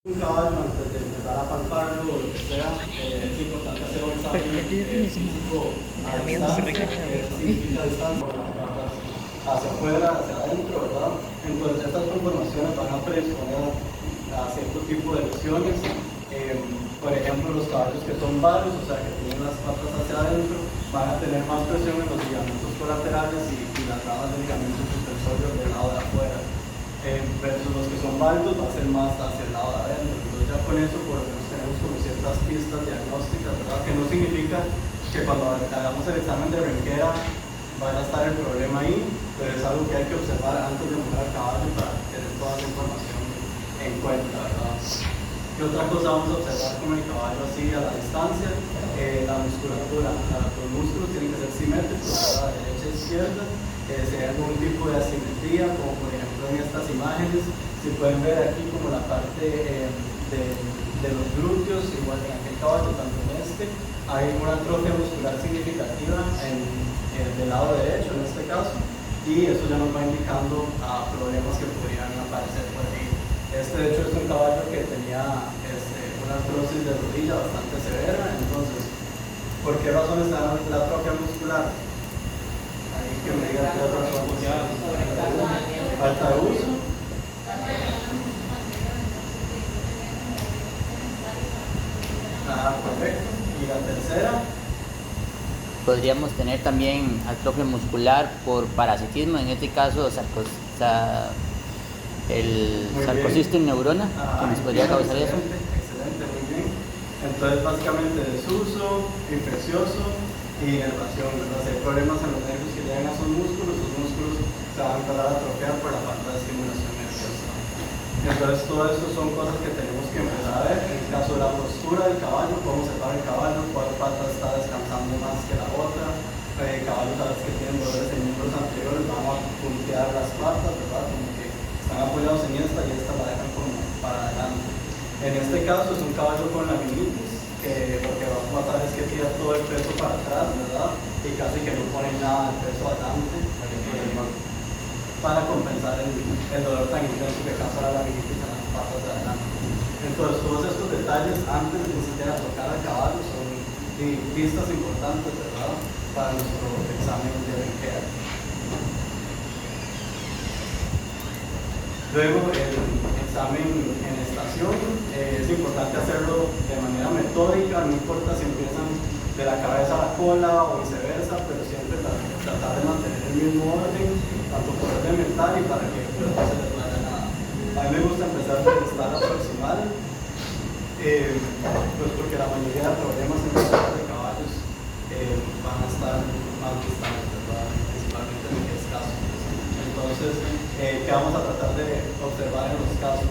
Un caballo antes de empezar a palparlo o lo que sea, es importante hacer un examen físico a distancia, que significa distancia con las patas hacia afuera, hacia adentro, ¿verdad? Entonces estas conformaciones van a predisponer a cierto tipo de lesiones. Por ejemplo, los caballos que son varios, o sea, que tienen las patas hacia adentro, van a tener más presión en los ligamentos colaterales y las ramas del ligamento suspensorio del lado de afuera. Versus los que son válidos va a ser más hacia el lado de adentro. Entonces ya con eso por lo menos tenemos como ciertas pistas diagnósticas, ¿verdad? Que no significa que cuando hagamos el examen de renquera vaya a estar el problema ahí, pero es algo que hay que observar antes de montar el caballo para tener toda la información en cuenta, ¿verdad? ¿Qué otra cosa vamos a observar con el caballo así a la distancia? La musculatura. Los músculos tienen que ser simétricos, ¿verdad? De derecha a izquierda. Si hay algún tipo de asimetría, como por ejemplo en estas imágenes, si pueden ver aquí como la parte de los glúteos, igual en aquel caballo, tanto en este, hay una atrofia muscular significativa del lado derecho en este caso, y eso ya nos va indicando a problemas que podrían aparecer por ahí. Este de hecho es un caballo que tenía una artrosis de rodilla bastante severa, entonces, ¿por qué razón está la atrofia muscular? Que me diga qué otra razón. Falta de uso. Correcto. Y la tercera. Podríamos tener también atrofia muscular por parasitismo, en este caso el sarcocisto en neurona, que nos podría causar eso. Excelente, muy bien. Entonces básicamente desuso, infeccioso y inervación, ¿verdad? Si hay problemas en los nervios que llegan a esos músculos se van a empezar a atrofiar por la falta de estimulación nerviosa. Entonces todo esto son cosas que tenemos que empezar a ver. En el caso de la postura del caballo, cómo se para el caballo, cuál pata está descansando más que la otra. Caballos a veces que tienen dolores en miembros anteriores, vamos a puntear las patas, ¿verdad? Como que están apoyados en esta y esta la dejan como para adelante. En este caso es un caballo con laminitis, lo que va a pasar es que tira todo el peso para atrás, ¿verdad? Y casi que no pone nada de peso adelante para compensar el dolor tan intenso que causa la laminitis en las patas de adelante. Entonces, todos estos detalles antes de ni siquiera tocar al caballo son pistas importantes, ¿verdad? Para nuestro examen de renquera. Luego, el examen en estación, es importante hacerlo de manera metódica, no importa si empiezan de la cabeza a la cola o viceversa, pero siempre tratar de mantener el mismo orden, tanto por orden mental y para que no se les vaya nada. A mí me gusta empezar por el estado proximal, pues porque la mayoría de problemas en los de caballos van a estar más distantes, ¿verdad? Principalmente en este caso. Entonces, ¿qué vamos a tratar de observar en los casos?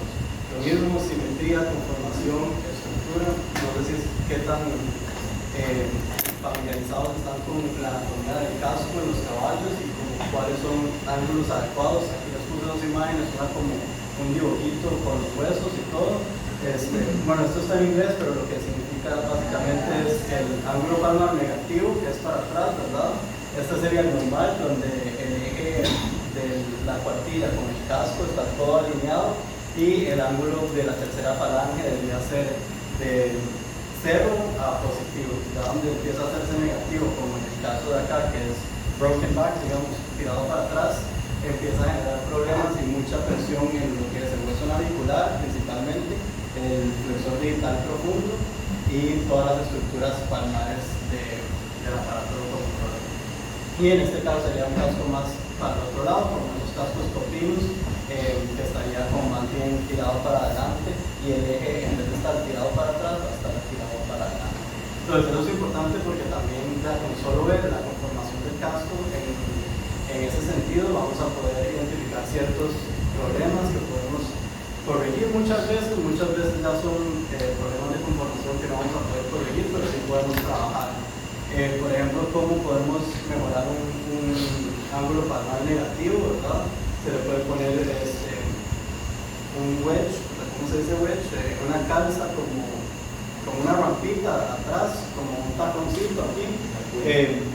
Lo mismo, simetría, conformación, estructura. No sé si qué tan familiarizados están con la anatomía del casco en los caballos y cuáles son ángulos adecuados. Aquí les puse dos imágenes, una como un dibujito con los huesos y todo. Bueno, esto está en inglés, pero lo que significa básicamente es el ángulo palmar negativo, que es para atrás, ¿verdad? Este sería el normal, donde el eje de la cuartilla con el casco está todo alineado y el ángulo de la tercera falange debería ser de 0 a positivo, ya donde empieza a hacerse negativo, como en el caso de acá, que es broken back, digamos, tirado para atrás, empieza a generar problemas y mucha presión en lo que es el hueso navicular, principalmente el flexor digital profundo y todas las estructuras palmares del aparato locomotor. Y en este caso sería un casco más para el otro lado, como los cascos copinos, que estaría como más bien tirado para adelante y el eje, en vez de estar tirado para atrás, va a estar tirado para adelante. Entonces eso es importante porque también ya con solo ver la conformación del casco, en ese sentido vamos a poder identificar ciertos problemas que podemos corregir muchas veces ya son problemas de conformación que no vamos a poder corregir, pero sí podemos trabajar. Por ejemplo, cómo podemos mejorar un ángulo palmar negativo, ¿verdad? Se le puede poner un wedge, ¿cómo se dice wedge? Una calza como una rampita atrás, como un taconcito aquí,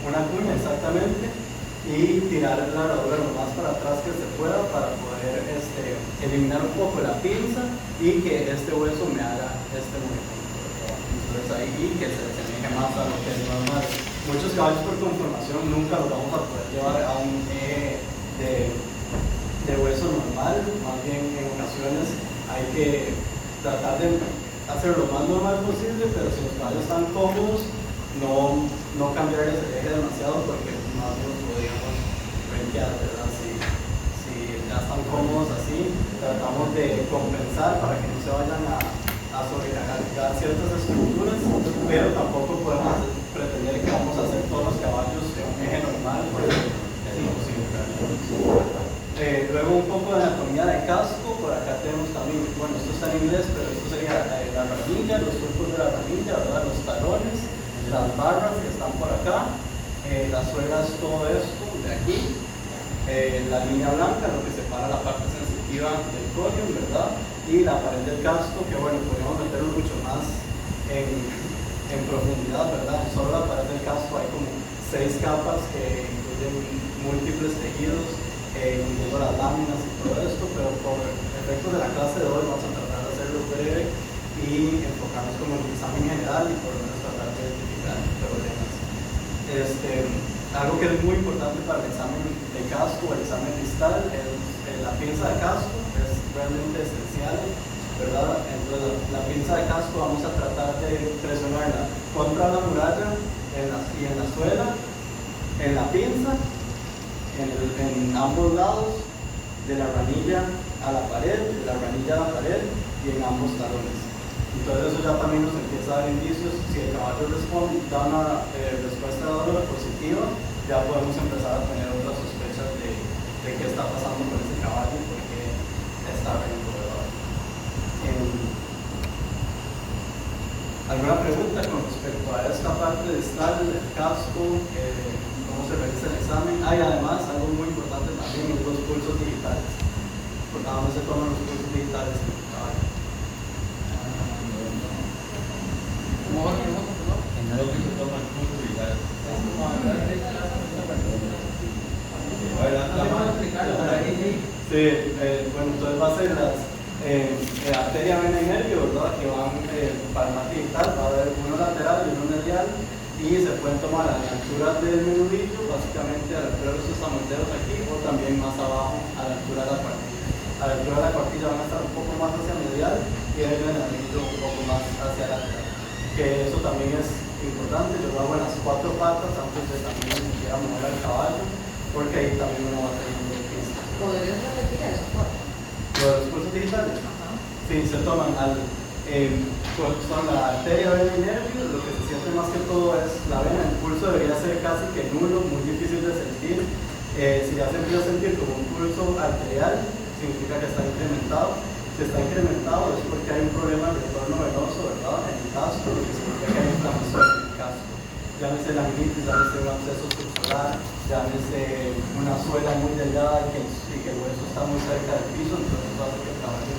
una cuña exactamente, y tirar la herradura lo más para atrás que se pueda para poder eliminar un poco la pinza y que este hueso me haga este movimiento. Entonces ahí y que se asemeje más a lo que es normal. Muchos caballos por conformación nunca los vamos a poder llevar a un eje de hueso normal, más bien en ocasiones hay que tratar de hacerlo lo más normal posible, pero si los caballos están cómodos, no cambiarles el eje demasiado porque más bien los podríamos renquear, ¿verdad? Si ya están cómodos así, tratamos de compensar para que no se vayan a sobrecargar ciertas estructuras, pero tampoco podemos pretender que vamos a hacer todos los caballos en un eje normal, porque es imposible. Luego un poco de anatomía de casco, por acá tenemos también, bueno, esto está en inglés, pero esto sería la ranilla, los surcos de la ranilla, ¿verdad? Los talones, las barras que están por acá, las suelas, todo esto de aquí, la línea blanca, lo que separa la parte sensitiva del corium, ¿verdad? Y la pared del casco, que bueno, podríamos meterlo mucho más en profundidad, ¿verdad? Solo la pared del casco hay como 6 capas que incluyen múltiples tejidos, incluyendo las láminas y todo esto, pero por efectos de la clase de hoy vamos a tratar de hacerlo breve y enfocarnos como en el examen general y por lo menos tratar de identificar problemas. Algo que es muy importante para el examen de casco o el examen distal es la pinza de casco, es realmente esencial, ¿verdad? Entonces la pinza de casco vamos a tratar de presionarla contra la muralla y en la suela, en la pinza, en ambos lados, de la ranilla a la pared, de la ranilla a la pared y en ambos talones. Entonces eso ya también nos empieza a dar indicios. Si el caballo da una respuesta de dolor positiva, ya podemos empezar a tener otras sospechas de qué está pasando con ese caballo y por qué está riendo, ¿verdad? ¿Alguna pregunta con respecto a esta parte distal del casco? ¿Cómo se realiza el examen? Hay además algo muy importante también, los pulsos digitales. ¿Por dónde se toman los pulsos digitales en el caballo? Sí, bueno, entonces va a ser las arteria, vena y nervio, ¿verdad? Que van para el mate digital, va a haber uno lateral y uno medial y se pueden tomar a la altura del menudillo, básicamente a la altura de los estamenteros aquí o también más abajo a la altura de la cuartilla. A la altura de la cuartilla van a estar un poco más hacia medial y el menudillo un poco más hacia lateral. Que eso también es importante, yo lo hago en las 4 patas antes de también ni siquiera mover al caballo, porque ahí también uno va a tener un pista. ¿Podrías repetir eso? Los pulsos digitales, sí, se toman son la arteria, vena y nervio, lo que se siente más que todo es la vena, el pulso debería ser casi que nulo, muy difícil de sentir. Si ya se empieza a sentir como un pulso arterial, significa que está incrementado. Si está incrementado es porque hay un problema de retorno venoso, ¿verdad? En el casco, lo que significa que hay inflamación en el casco. Llámese laminitis, llámese un absceso subsolar, llámese una suela muy delgada y que el hueso está muy cerca del piso, entonces va a hacer que el caballo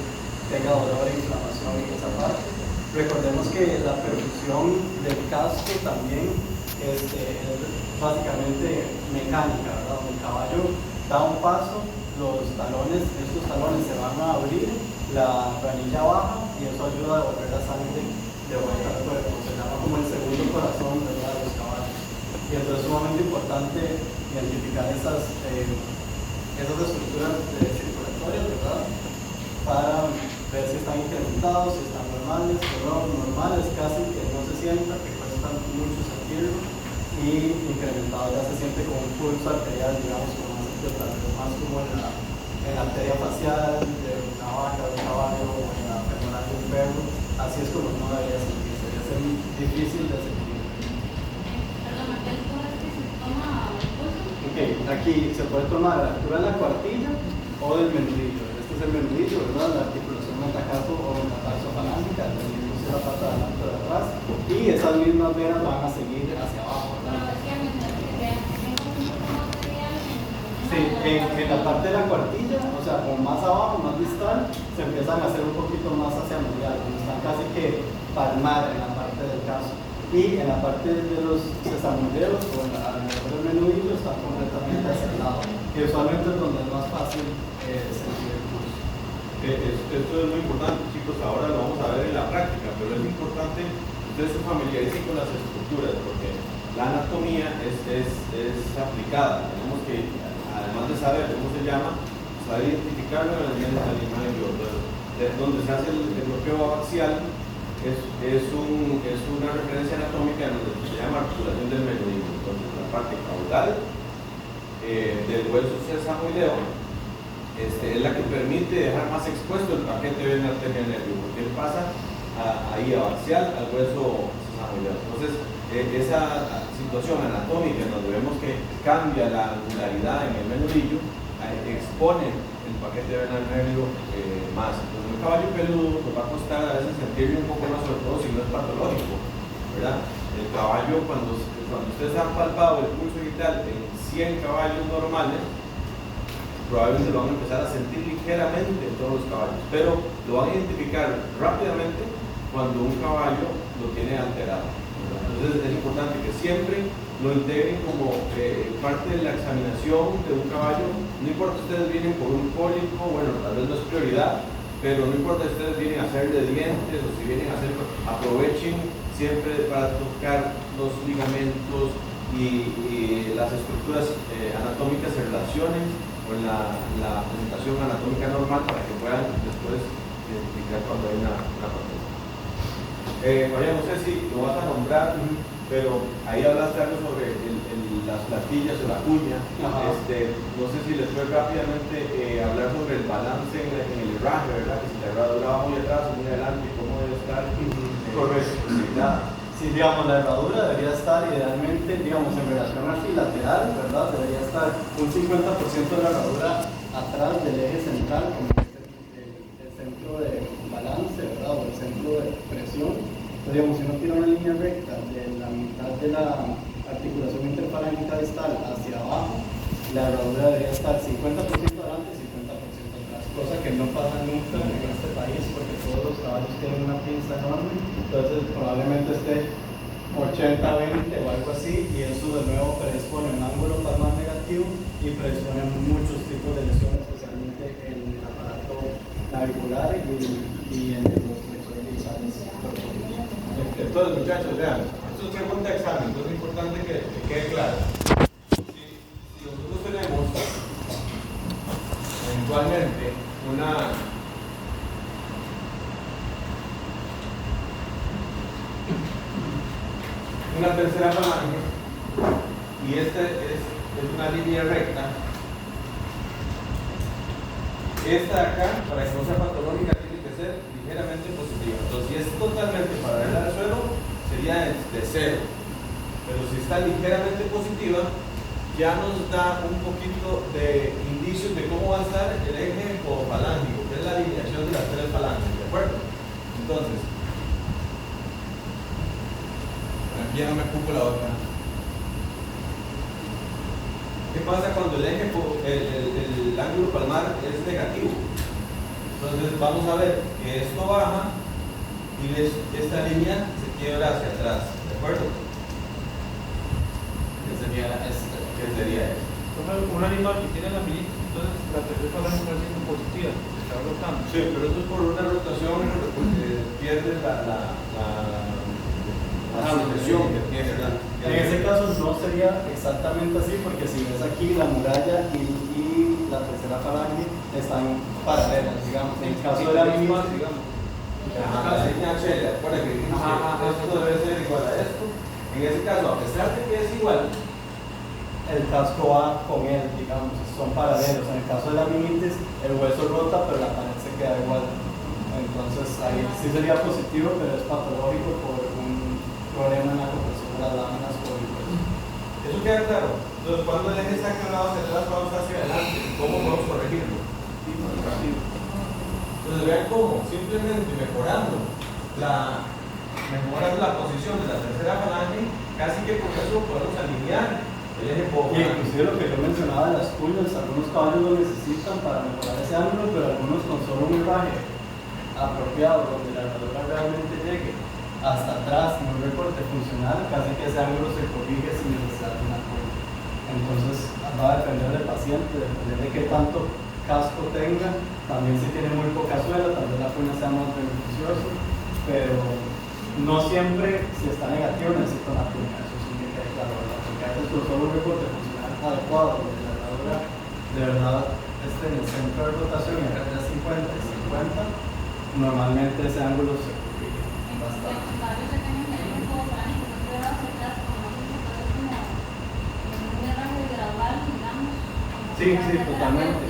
tenga dolor e inflamación en esa parte. Recordemos que la perfusión del casco también es básicamente mecánica, ¿verdad? El caballo da un paso, estos talones se van a abrir, la ranilla baja y eso ayuda a devolver la sangre de vuelta al cuerpo. Se llama como el segundo corazón, ¿verdad?, de los caballos. Y entonces es sumamente importante identificar esas estructuras circulatorias, ¿verdad?, para ver si están incrementados, si están normales, o no normales, casi que no se sienta, que cuesta mucho sentirlo, y incrementado ya se siente con un pulso arterial, digamos, como más como en la arteria facial de una vaca, de un caballo o en la femoral de un perro. Así es como no debería sentirse, debería ser difícil de sentir. Ok, aquí se puede tomar a la altura de la cuartilla o del menudillo. Este es el menudillo, ¿verdad? La articulación metacarpo o metatarsofalámica, dependiendo si la pata de adelante o de atrás. Y esas mismas venas van a seguir hacia abajo, ¿verdad? Sí, en la parte de la cuartilla, o sea, como más abajo, más distal, se empiezan a hacer un poquito más hacia medial, donde están casi que palmar en la parte del casco. Y y en la parte de los sesamoideos o alrededor del menudillo está completamente hacia el lado, que usualmente es donde es más fácil sentir el pulso. Esto es muy importante, chicos, ahora lo vamos a ver en la práctica, pero es importante que ustedes se familiaricen con las estructuras, porque la anatomía es aplicada. Tenemos que, además de saber cómo se llama, saber identificarlo en el dientes del limario. Donde se hace el bloqueo axial es una referencia anatómica en donde se llama articulación del menudillo. Entonces, la parte caudal del hueso sesamoideo es la que permite dejar más expuesto el paquete vena arteria nervio, porque él pasa ahí axial al hueso sesamoideo. Entonces, esa situación anatómica en donde vemos que cambia la angularidad en el menudillo expone el paquete vena nervio más. Entonces, un caballo peludo nos va a costar a veces sentirle un poco más, sobre todo si no es patológico, ¿verdad? El caballo, cuando ustedes han palpado el pulso vital en 100 caballos normales, probablemente lo van a empezar a sentir ligeramente en todos los caballos, pero lo van a identificar rápidamente cuando un caballo lo tiene alterado. Entonces es importante que siempre lo integren como parte de la examinación de un caballo. No importa si ustedes vienen por un cólico, bueno, tal vez no es prioridad, pero no importa si ustedes vienen a hacer de dientes o si vienen a hacer, aprovechen siempre para tocar los ligamentos y las estructuras anatómicas se relacionen con la presentación anatómica normal para que puedan después identificar cuando hay una patología. María, no sé si lo vas a nombrar, pero ahí hablaste algo sobre las platillas o la cuña. No sé si les puedes rápidamente hablar sobre el balance en el herraje, ¿verdad? Que si la herradura va muy atrás o muy adelante, ¿cómo debe estar? Correcto. Sí, digamos, la herradura debería estar idealmente, digamos, en relación lateral, ¿verdad? Debería estar un 50% de la herradura atrás del eje central, como el centro de balance, ¿verdad? O el centro de presión. Entonces, digamos, si uno tira una línea recta de la mitad de la articulación interfalángica distal hacia abajo, la herradura debería estar 50% adelante y 50% atrás, cosa que no pasa nunca en este país porque todos los caballos tienen una pinza enorme, entonces probablemente esté 80-20 o algo así, y eso de nuevo predispone un ángulo palmar negativo y predispone muchos tipos de lesiones, especialmente en el aparato navicular y en los flexores dorsales. Entonces, muchachos, vean, esto es pregunta de examen, entonces es importante que quede claro. Si nosotros tenemos eventualmente una tercera falange y esta es una línea recta, esta de acá, para que no sea patológica, tiene que ser ligeramente positiva. Entonces, si es totalmente paralela al suelo, sería de cero, pero si está ligeramente positiva, ya nos da un poquito de indicios de cómo va a estar el eje podofalángico, que es la alineación de las tres falanges, ¿de acuerdo? Entonces, aquí ya no me ocupo la otra. ¿Qué pasa cuando el eje, el ángulo palmar es negativo? Entonces vamos a ver que esto baja y esta línea se quiebra hacia atrás, ¿de acuerdo? ¿Qué sería esto? Un animal que tiene la milita, entonces la tercera falange está siendo positiva, está rotando. Sí, pero esto es por una rotación porque pierde la sucesión que tiene, ¿verdad? En ese caso no sería exactamente así, porque si ves aquí la muralla y la tercera falange están paralelas, digamos. En el caso de la misma, digamos. La línea H, recuerda que dijimos que esto debe ser igual a esto. En ese caso, a pesar de que es igual, el casco va con él, digamos, son paralelos. En el caso de la minitis, el hueso rota, pero la pared se queda igual. Entonces ahí sí sería positivo, pero es patológico por un problema en la compresión de las láminas por el hueso. eso queda claro. Entonces, cuando el eje está quebrado hacia atrás, vamos hacia adelante. ¿Cómo podemos corregirlo? Entonces, vean cómo, simplemente mejorando la posición de la tercera falange, casi que con eso podemos alinear el eje Y podofalángico. inclusive lo que yo mencionaba de las cuñas, algunos caballos lo necesitan para mejorar ese ángulo, pero algunos con solo un herraje apropiado, donde la herradura realmente llegue hasta atrás, no recorte funcional, casi que ese ángulo se corrige sin necesidad de una cuña. Entonces va a depender del paciente, depender de qué tanto casco tenga, también si tiene muy poca suela, tal vez la cuña sea más beneficiosa, pero no siempre, si está negativo, necesita una cuña, eso sí que quede claro, ¿verdad? Porque a veces solo un recorte funcional adecuado de la herradura, de verdad, en el centro de rotación y acá 50 y 50, normalmente ese ángulo se corrige bastante. Sí, sí, totalmente.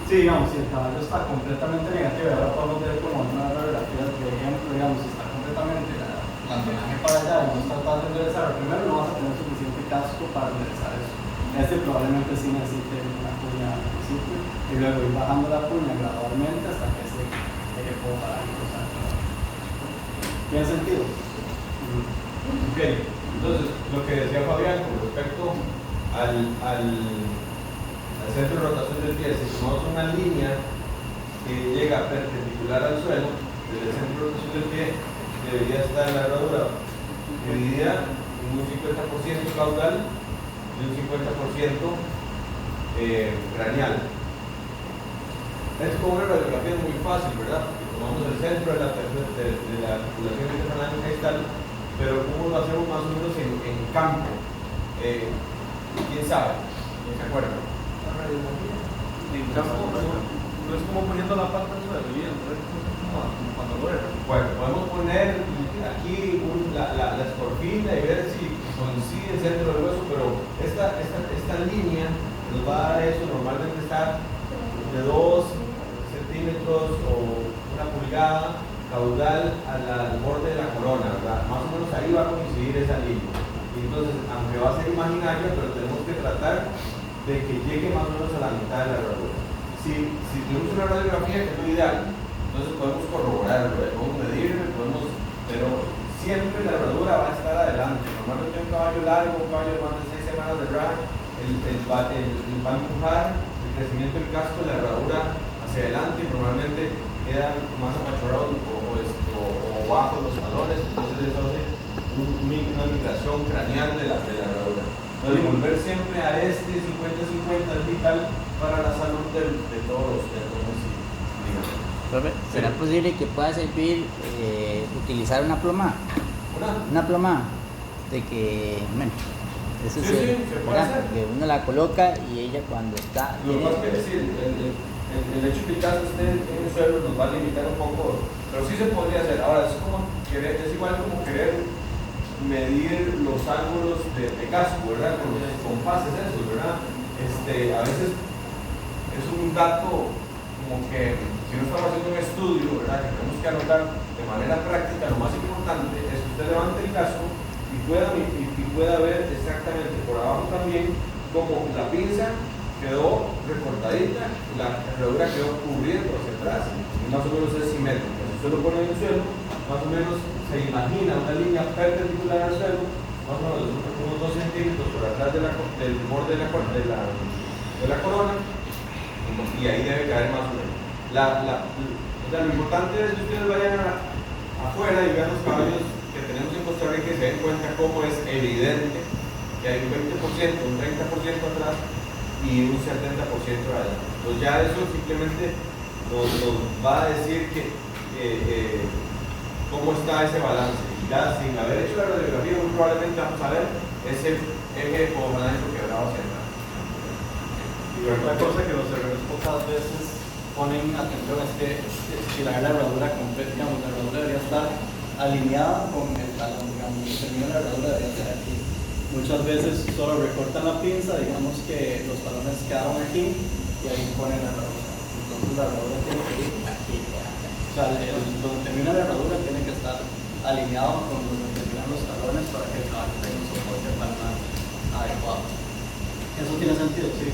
Sí, digamos, si el caballo está completamente negativo, y ahora podemos ver como una radiografía, por ejemplo, digamos, si está completamente la drenaje para allá y no está tratando de enderezar, primero no vas a tener suficiente casco para enderezar eso. Ese probablemente sí necesite una cuña al principio y luego ir bajando la cuña gradualmente hasta que se llegue a parar y cruzar. ¿Tiene sentido? Ok, entonces lo que decía Fabián con respecto al centro de rotación del pie, si tomamos una línea que llega perpendicular al suelo, desde el centro de rotación del pie debería estar la herradura dividida en un 50% caudal y un 50% craneal. Es como una radiografía muy fácil, ¿verdad? Porque tomamos el centro de la articulación interfalángea y tal, pero ¿cómo lo hacemos más o menos en campo? ¿Quién sabe? ¿Quién se acuerda? En campo no es como poniendo la pata en su bebida, como cuando lo era. Bueno, podemos poner aquí la escorpina y ver si coincide el centro del hueso, pero esta línea nos va a dar eso, normalmente está de 2 centímetros o 1 pulgada caudal al borde de la corona, ¿verdad? Más o menos ahí va a coincidir esa línea. Y entonces, aunque va a ser imaginaria, pero tenemos que tratar de que llegue más o menos a la mitad de la herradura. Si tenemos una radiografía que es lo ideal, entonces podemos corroborarlo, podemos medirlo, pero siempre la herradura va a estar adelante. Normalmente un caballo largo, un caballo de más de 6 semanas de rack, va a empujar el crecimiento del casco de la herradura hacia adelante y normalmente quedan más apachurrados o bajos los talones, entonces eso hace una migración craneal de la herradura. Entonces, volver siempre a 50-50 es vital para la salud de todos los tendones. Profe, ¿será posible que pueda servir utilizar una pluma? Una pluma de que, bueno, eso sí, se puede hacer. porque uno la coloca y ella cuando está... Lo que pasa es que sí, el hecho de que el caso esté en el suelo nos va a limitar un poco, pero sí se podría hacer. Ahora, es igual como querer medir los ángulos de casco, ¿verdad? Con los compases esos, ¿verdad? A veces es un dato como que si no estamos haciendo un estudio, ¿verdad? Que tenemos que anotar de manera práctica, lo más importante es que usted levante el casco y pueda ver exactamente por abajo también como la pinza quedó recortadita y la herradura quedó cubriendo hacia atrás y más o menos es simétrico. Si usted lo pone en el suelo, más o menos se imagina una línea perpendicular al suelo, más o menos unos 2 centímetros por atrás del borde de la corona, y ahí debe caer más o menos. Lo importante es que ustedes vayan afuera y vean los caballos que tenemos en Costa Rica y se den cuenta cómo es evidente que hay un 20%, un 30% atrás y un 70% adelante. Entonces ya eso simplemente nos va a decir cómo está ese balance. Y ya sin haber hecho la radiografía, muy probablemente vamos a ver ese eje codomalánico quebrado hacia atrás. Y otra cosa que los herreros pocas veces ponen atención es que girar la herradura completa, digamos, la herradura debería estar alineada con el talón, digamos, el término de la herradura debería estar aquí. Muchas veces solo recortan la pinza, digamos que los talones quedaron aquí y ahí ponen la herradura. Entonces la herradura tiene que ir aquí. O sea, donde termina la herradura tiene que estar alineado con donde terminan los talones para que el caballo tenga un soporte palmar adecuado. ¿Eso tiene sentido? Sí.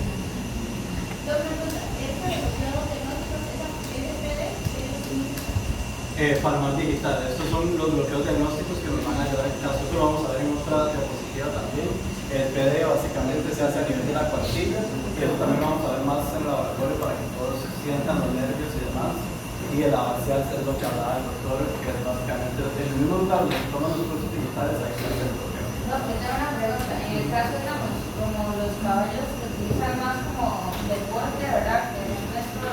Palmar digital, estos son los bloqueos diagnósticos que nos van a ayudar en caso, eso lo vamos a ver en otra diapositiva también. El PD básicamente se hace a nivel de la cuartilla y eso también lo vamos a ver más en el laboratorio para que todos sientan los nervios y demás. Y el abacial es lo que hablaba el doctor, que es básicamente en el mismo lugar donde se toman los cursos digitales, ahí se hace el bloqueo. No, yo tengo una pregunta. En el caso, digamos, como los caballos se utilizan más como deporte, ¿verdad? Que es nuestro,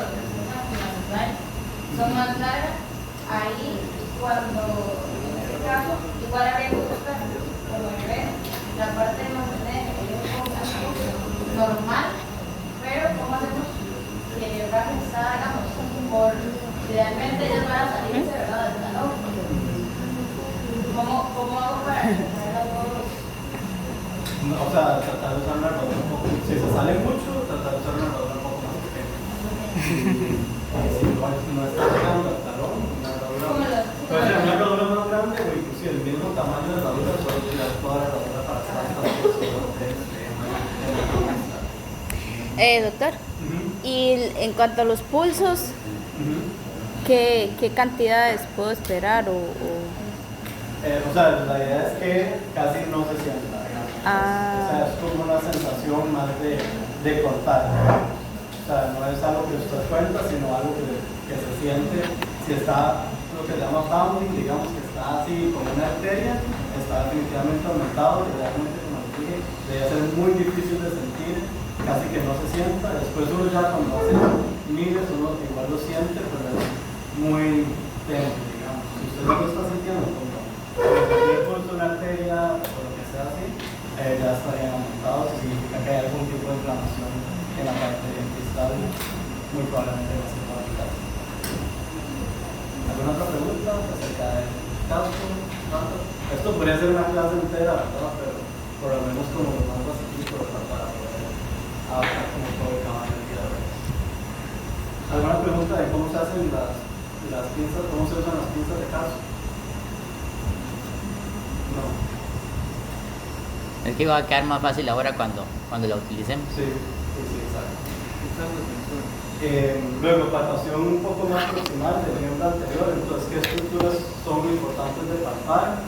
son más largas. Ahí, cuando, en este caso, igual habría que buscar, como ven, la parte de mantener el normal, pero ¿cómo hacemos que el brazo está, digamos, por realmente ellas van a salirse, ¿verdad? Del talón. ¿Cómo hago para traer los dos? No, o sea, tratar de usar una rodilla un poco, si se sale mucho, tratar de usar una rodilla un poco más pequeña. Si no está llegando al talón, una rodilla, puede ser una rodilla más grande o inclusive el mismo tamaño de la rodilla, solo tirar toda la rodilla para atrás, para que se Doctor, y en cuanto a los pulsos, ¿qué cantidades puedo esperar? O sea, la idea es que casi no se sienta, digamos. O sea, es como una sensación más de cortar. O sea, no es algo que usted cuenta, sino algo que se siente. Si está lo que se llama pounding, digamos que está así como una arteria, está definitivamente aumentado, y realmente, como les dije, debe ser muy difícil de sentir, casi que no se sienta. Después uno ya cuando hace miles, uno igual lo siente, pero es muy tenso, digamos. Si usted no lo está sintiendo, como cualquier pulso, una arteria o lo que sea así, ya estarían aumentados, significa que hay algún tipo de inflamación en la parte distal, muy probablemente va a ser toda la caso. ¿Alguna otra pregunta acerca del caso? Esto podría ser una clase entera, ¿verdad? Pero por lo menos como lo más básico, ¿verdad? Para poder hablar como todo el caballo del día de hoy. ¿Alguna pregunta de cómo se hacen las pinzas, cómo se usan las pinzas de caso? No. Es que va a quedar más fácil ahora cuando la utilicemos. Sí, exacto. Luego, palpación un poco más proximal del miembro anterior. Entonces, ¿qué estructuras son importantes de palpar?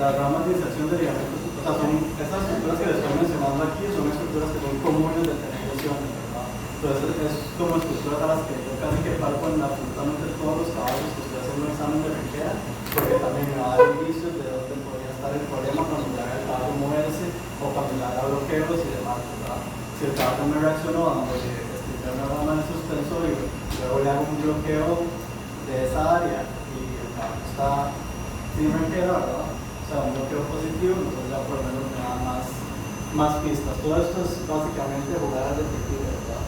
Las ramas de inserción de ligamentos, o sea, son estas estructuras que les estoy mencionando aquí, son estructuras que son comunes de tener lesiones, ¿verdad? Entonces, es como estructuras a las que yo casi que palpo en absolutamente todos los caballos que estoy haciendo un examen de requera, porque también me va a dar indicios de dónde podría estar el problema cuando me haga el caballo moverse o cuando me haga bloqueos y demás, ¿verdad? Si el caballo me reaccionó dándole una rama del suspensorio, luego le hago un bloqueo de esa área y el caballo está sin requera, ¿verdad? O sea, un bloqueo positivo, entonces ya por lo menos me da más pistas. Todo esto es básicamente jugar al detective, ¿verdad?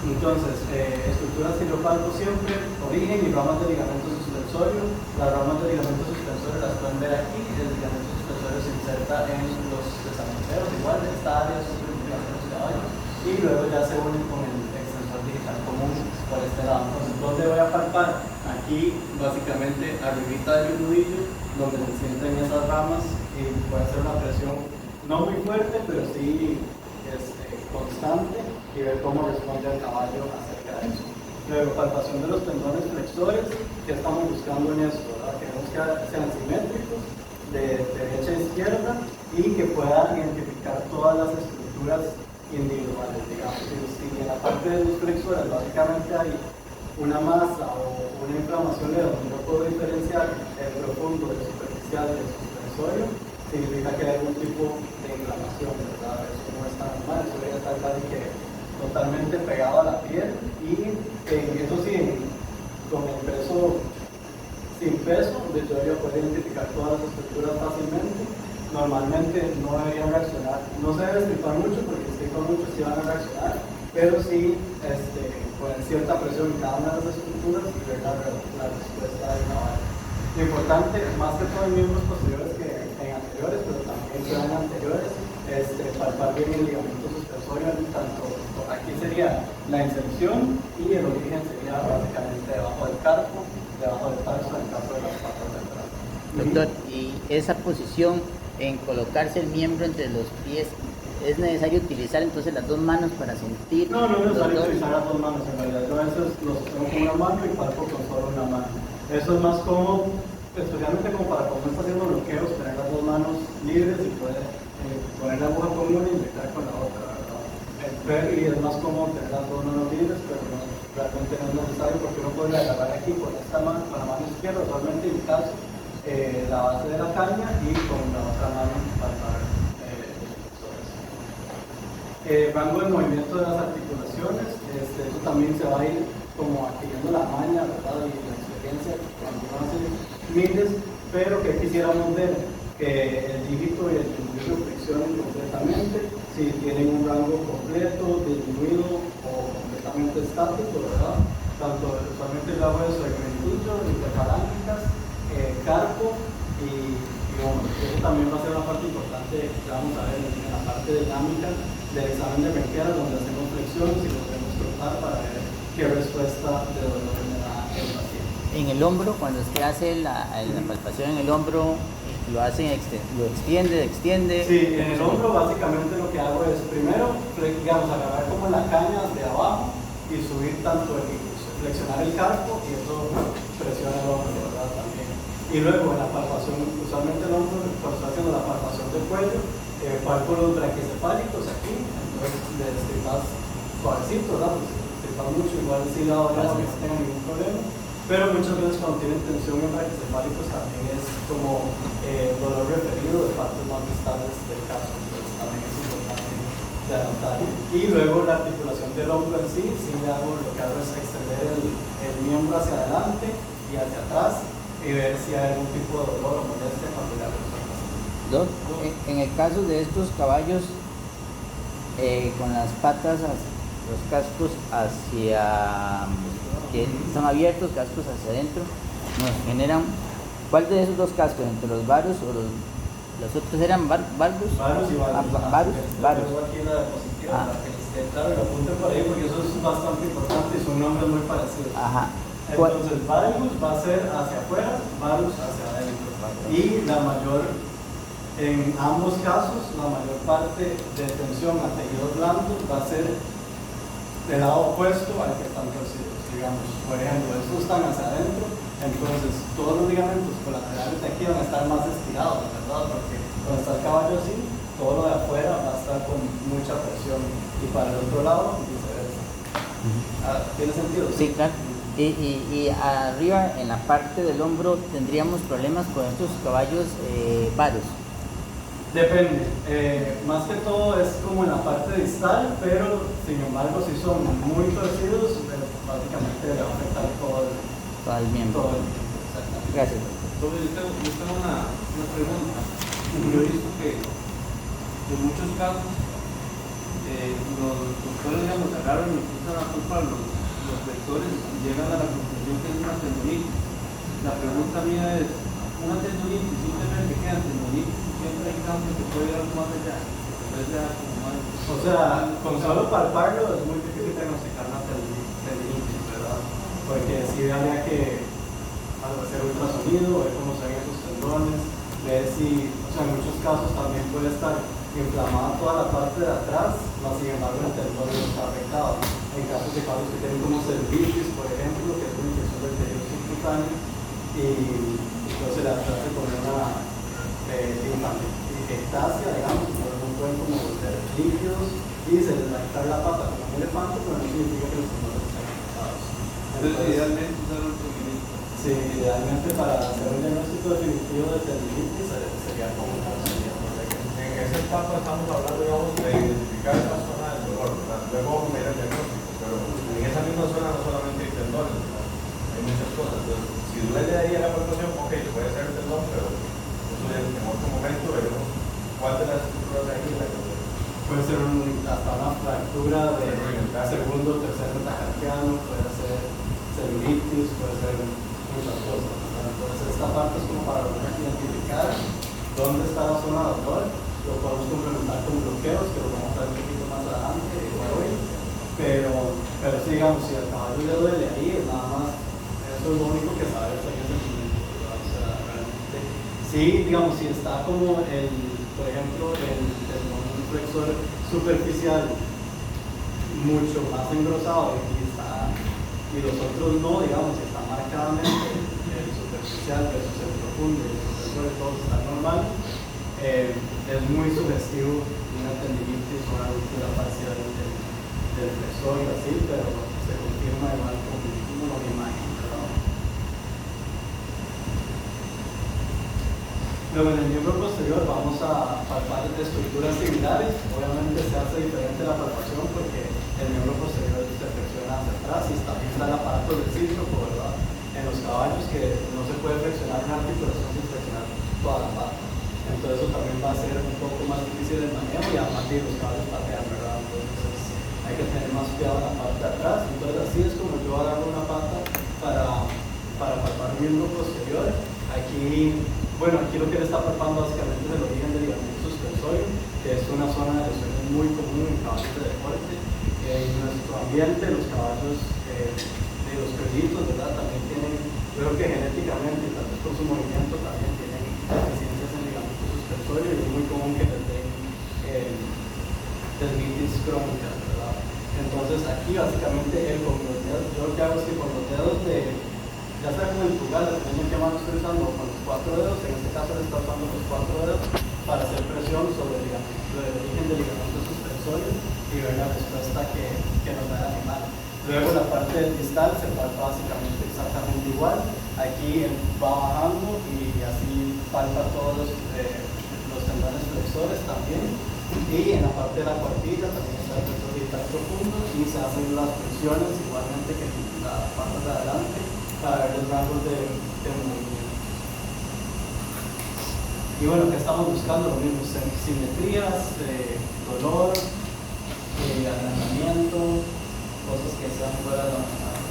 Entonces, estructuras que yo palpo siempre, origen y ramas de ligamento suspensorio. Las ramas de ligamento suspensorio las pueden ver aquí, el ligamento suspensorio se inserta en los desamenteros, igual en esta área son los ligamentos caballos, y luego ya se unen con el extensor digital común por este lado. Entonces, ¿dónde voy a palpar? Aquí, básicamente, arribita del nudillo, donde se sienten esas ramas, y puede ser una presión no muy fuerte, pero sí constante, y ver cómo responde el caballo acerca de eso. Luego, palpación de los tendones flexores, que estamos buscando en esto, ¿verdad? Queremos que sean simétricos, de derecha a izquierda, y que puedan identificar todas las estructuras individuales, digamos. Si en la parte de los flexores básicamente hay una masa o una inflamación de donde no puedo diferenciar el profundo del superficial del suspensorio, significa que hay algún tipo de inflamación, ¿verdad? Eso no está normal, eso debería estar casi que totalmente pegado a la piel, y eso sí, con el peso, sin peso, yo debería poder identificar todas las estructuras fácilmente. Normalmente no deberían reaccionar, no se debe estripar mucho porque si estripan mucho sí van a reaccionar, pero sí poner cierta presión en cada una de las estructuras y ver la respuesta del caballo. Lo importante, más que todo en miembros posteriores que en anteriores, pero también que en anteriores, palpar bien el ligamento suspensorio, tanto aquí sería la inserción y el origen sería básicamente debajo del carpo, debajo del tarso, en el caso de las patas de atrás. Doctor, ¿y esa posición en colocarse el miembro entre los pies, es necesario utilizar entonces las dos manos para sentir? No, no es necesario utilizar las dos manos, en realidad yo a veces lo sostengo con una mano y palpo con solo una mano. Eso es más cómodo, especialmente como para cuando está haciendo bloqueos, tener las dos manos libres y poder poner la aguja con una y inyectar con la otra, ¿verdad? Y es más cómodo tener las dos manos libres, pero no realmente no es necesario porque uno puede agarrar aquí con esta mano, con la mano izquierda, usualmente en mi caso, la base de la caña y con la otra mano palmar rango de movimiento de las articulaciones, eso también se va a ir como adquiriendo la maña, ¿verdad? Y la experiencia cuando uno hace miles, pero que quisiéramos ver que el dígito y el triangulillo flexionen completamente, si tienen un rango completo, disminuido o completamente estático, ¿verdad? Tanto usualmente yo hago eso de segmentillo, interfalángicas, carpo y bueno, eso también va a ser una parte importante que vamos a ver en la parte dinámica del examen de Menquera, donde hacemos flexiones y lo podemos trotar para ver qué respuesta de dolor me da el paciente. En el hombro, cuando usted hace la palpación en el hombro, lo extiende. Sí, en el hombro básicamente lo que hago es primero, digamos, agarrar como la caña de abajo y subir tanto flexionar el carpo y eso presiona el hombro, ¿verdad? También. Y luego en la palpación, usualmente el hombro, cuando estoy haciendo la palpación del cuello, palpo los braquicefálicos aquí, entonces más suavecito, ¿verdad? Pues estripas mucho, igual sí la otra que no tenga ningún problema. Pero muchas veces cuando tienen tensión en braquicefálicos también es como dolor referido de partes más distales del caso, entonces también es importante de anotar. Y luego la articulación del hombro en sí, lo que hago es extender el miembro hacia adelante y hacia atrás y ver si hay algún tipo de dolor o molestia cuando le hago eso. En el caso de estos caballos, con las patas, los cascos hacia, que están abiertos, cascos hacia adentro, nos generan, ¿cuál de esos dos cascos? ¿Entre los varos o los otros eran valvos? Varos y valvos. Varos. Tengo aquí la diapositiva para que esté claro y lo apunten por ahí porque eso es bastante importante y son nombres muy parecidos. Ajá. Entonces, valgus va a ser hacia afuera, varus hacia adentro. Y en ambos casos, la mayor parte de tensión a tejidos blandos va a ser del lado opuesto al que están torcidos. Digamos, por ejemplo, estos están hacia adentro, entonces todos los ligamentos colaterales de aquí van a estar más estirados, ¿verdad? Porque cuando está el caballo así, todo lo de afuera va a estar con mucha presión y para el otro lado, viceversa. ¿Tiene sentido? Sí, claro. Y arriba, en la parte del hombro, tendríamos problemas con estos caballos varos. Depende, más que todo es como en la parte distal, pero sin embargo si son muy torcidos, básicamente le va a afectar todo el miembro. Exactamente. Gracias. Entonces yo tengo una pregunta. Yo he visto que en muchos casos los doctores agarran y empiezan a culpar los vectores y llegan a la conclusión que es una tendinitis. La pregunta mía es, una tendinitis simplemente queda tendinitis, siempre hay cambios que puede ir algo más allá. O sea, con solo palparlo es muy difícil diagnosticar una tendinitis, ¿verdad? Porque si habría que hacer ultrasonido, ver cómo se ven esos tendones, ver si, o sea, en muchos casos también puede estar inflamada toda la parte de atrás, mas sin embargo el tendón no está afectado. En casos de casos que tienen como celulitis, por ejemplo, que es una infección del tejido subcutáneo, y entonces se le hace con una ectasia, digamos, no pueden como ser líquidos y se les va a quitar la pata como un elefante, pero no significa que los tendones estén afectados. Entonces, idealmente usar un tendinitis. Sí, idealmente para hacer un diagnóstico definitivo de tendinitis sería como una cirugía. En esa etapa estamos hablando, digamos, de identificar esa zona del dolor, ¿verdad? Luego mirar el diagnóstico, pero en esa misma zona no solamente hay tendones, ¿verdad? Hay muchas cosas. Entonces, si duele ahí a la palpación, ok, puede ser el tendón, pero eso en otro momento veremos cuál de las estructuras de ahí es la que duele. Puede ser hasta una fractura de segundo o tercer metacarpiano, puede ser celulitis, puede ser muchas cosas. Entonces esta parte es como para identificar dónde está la zona de dolor. Lo podemos complementar con bloqueos, que lo vamos a ver un poquito más adelante hoy. Pero sí, digamos, si al caballo le duele ahí, es nada más, eso es lo único que sabe en ese momento. O sea, realmente, sí, digamos, si está como por ejemplo, el flexor superficial mucho más engrosado y los otros no, digamos, si está marcadamente el superficial versus el profundo y el flexor de todos está normal, es muy sugestivo una tendinitis o una ruptura parcial del flexor y así, pero se confirma igual con la imagen, ¿verdad? Luego en el miembro posterior vamos a palpar estructuras similares. Obviamente se hace diferente la palpación porque el miembro posterior se flexiona hacia atrás y también está el aparato del cíclopo, ¿verdad? En los caballos que no se puede flexionar una articulación sin flexionar toda la pata. Entonces eso también va a ser un poco más difícil el manejo y además de los caballos patean, ¿verdad? Entonces hay que tener más cuidado en la parte de atrás. Entonces así es como yo agarro una pata para palpar el miembro posterior. Aquí, bueno, aquí lo que le está palpando básicamente es el origen del ligamento suspensorio, que es una zona de lesiones muy común en caballos de deporte. En nuestro ambiente, los caballos de los perritos, ¿verdad? También tienen, yo creo que genéticamente, tal vez por su movimiento, también tienen deficiencias en ligamento suspensorio y es muy común que les den dermitis crónica, ¿verdad? Entonces aquí básicamente con los dedos, yo lo que hago es que con los dedos ya sea con el pulgar, dependiendo de qué mano estoy usando, con los 4 dedos, en este caso le está usando los 4 dedos para hacer presión sobre el origen del ligamento suspensorio y ver la respuesta que nos da el animal. Luego la parte del distal se palpa básicamente exactamente igual. Aquí va bajando y así palpa todos los tendones flexores también. Y en la parte de la cuartilla también está el flexor distal profundo y se hacen las flexiones igualmente que en la parte de adelante para ver los rangos de movimiento. Y bueno, ¿qué estamos buscando? Lo mismo, simetrías, dolor, agrandamiento, cosas que sean fuera de la normal.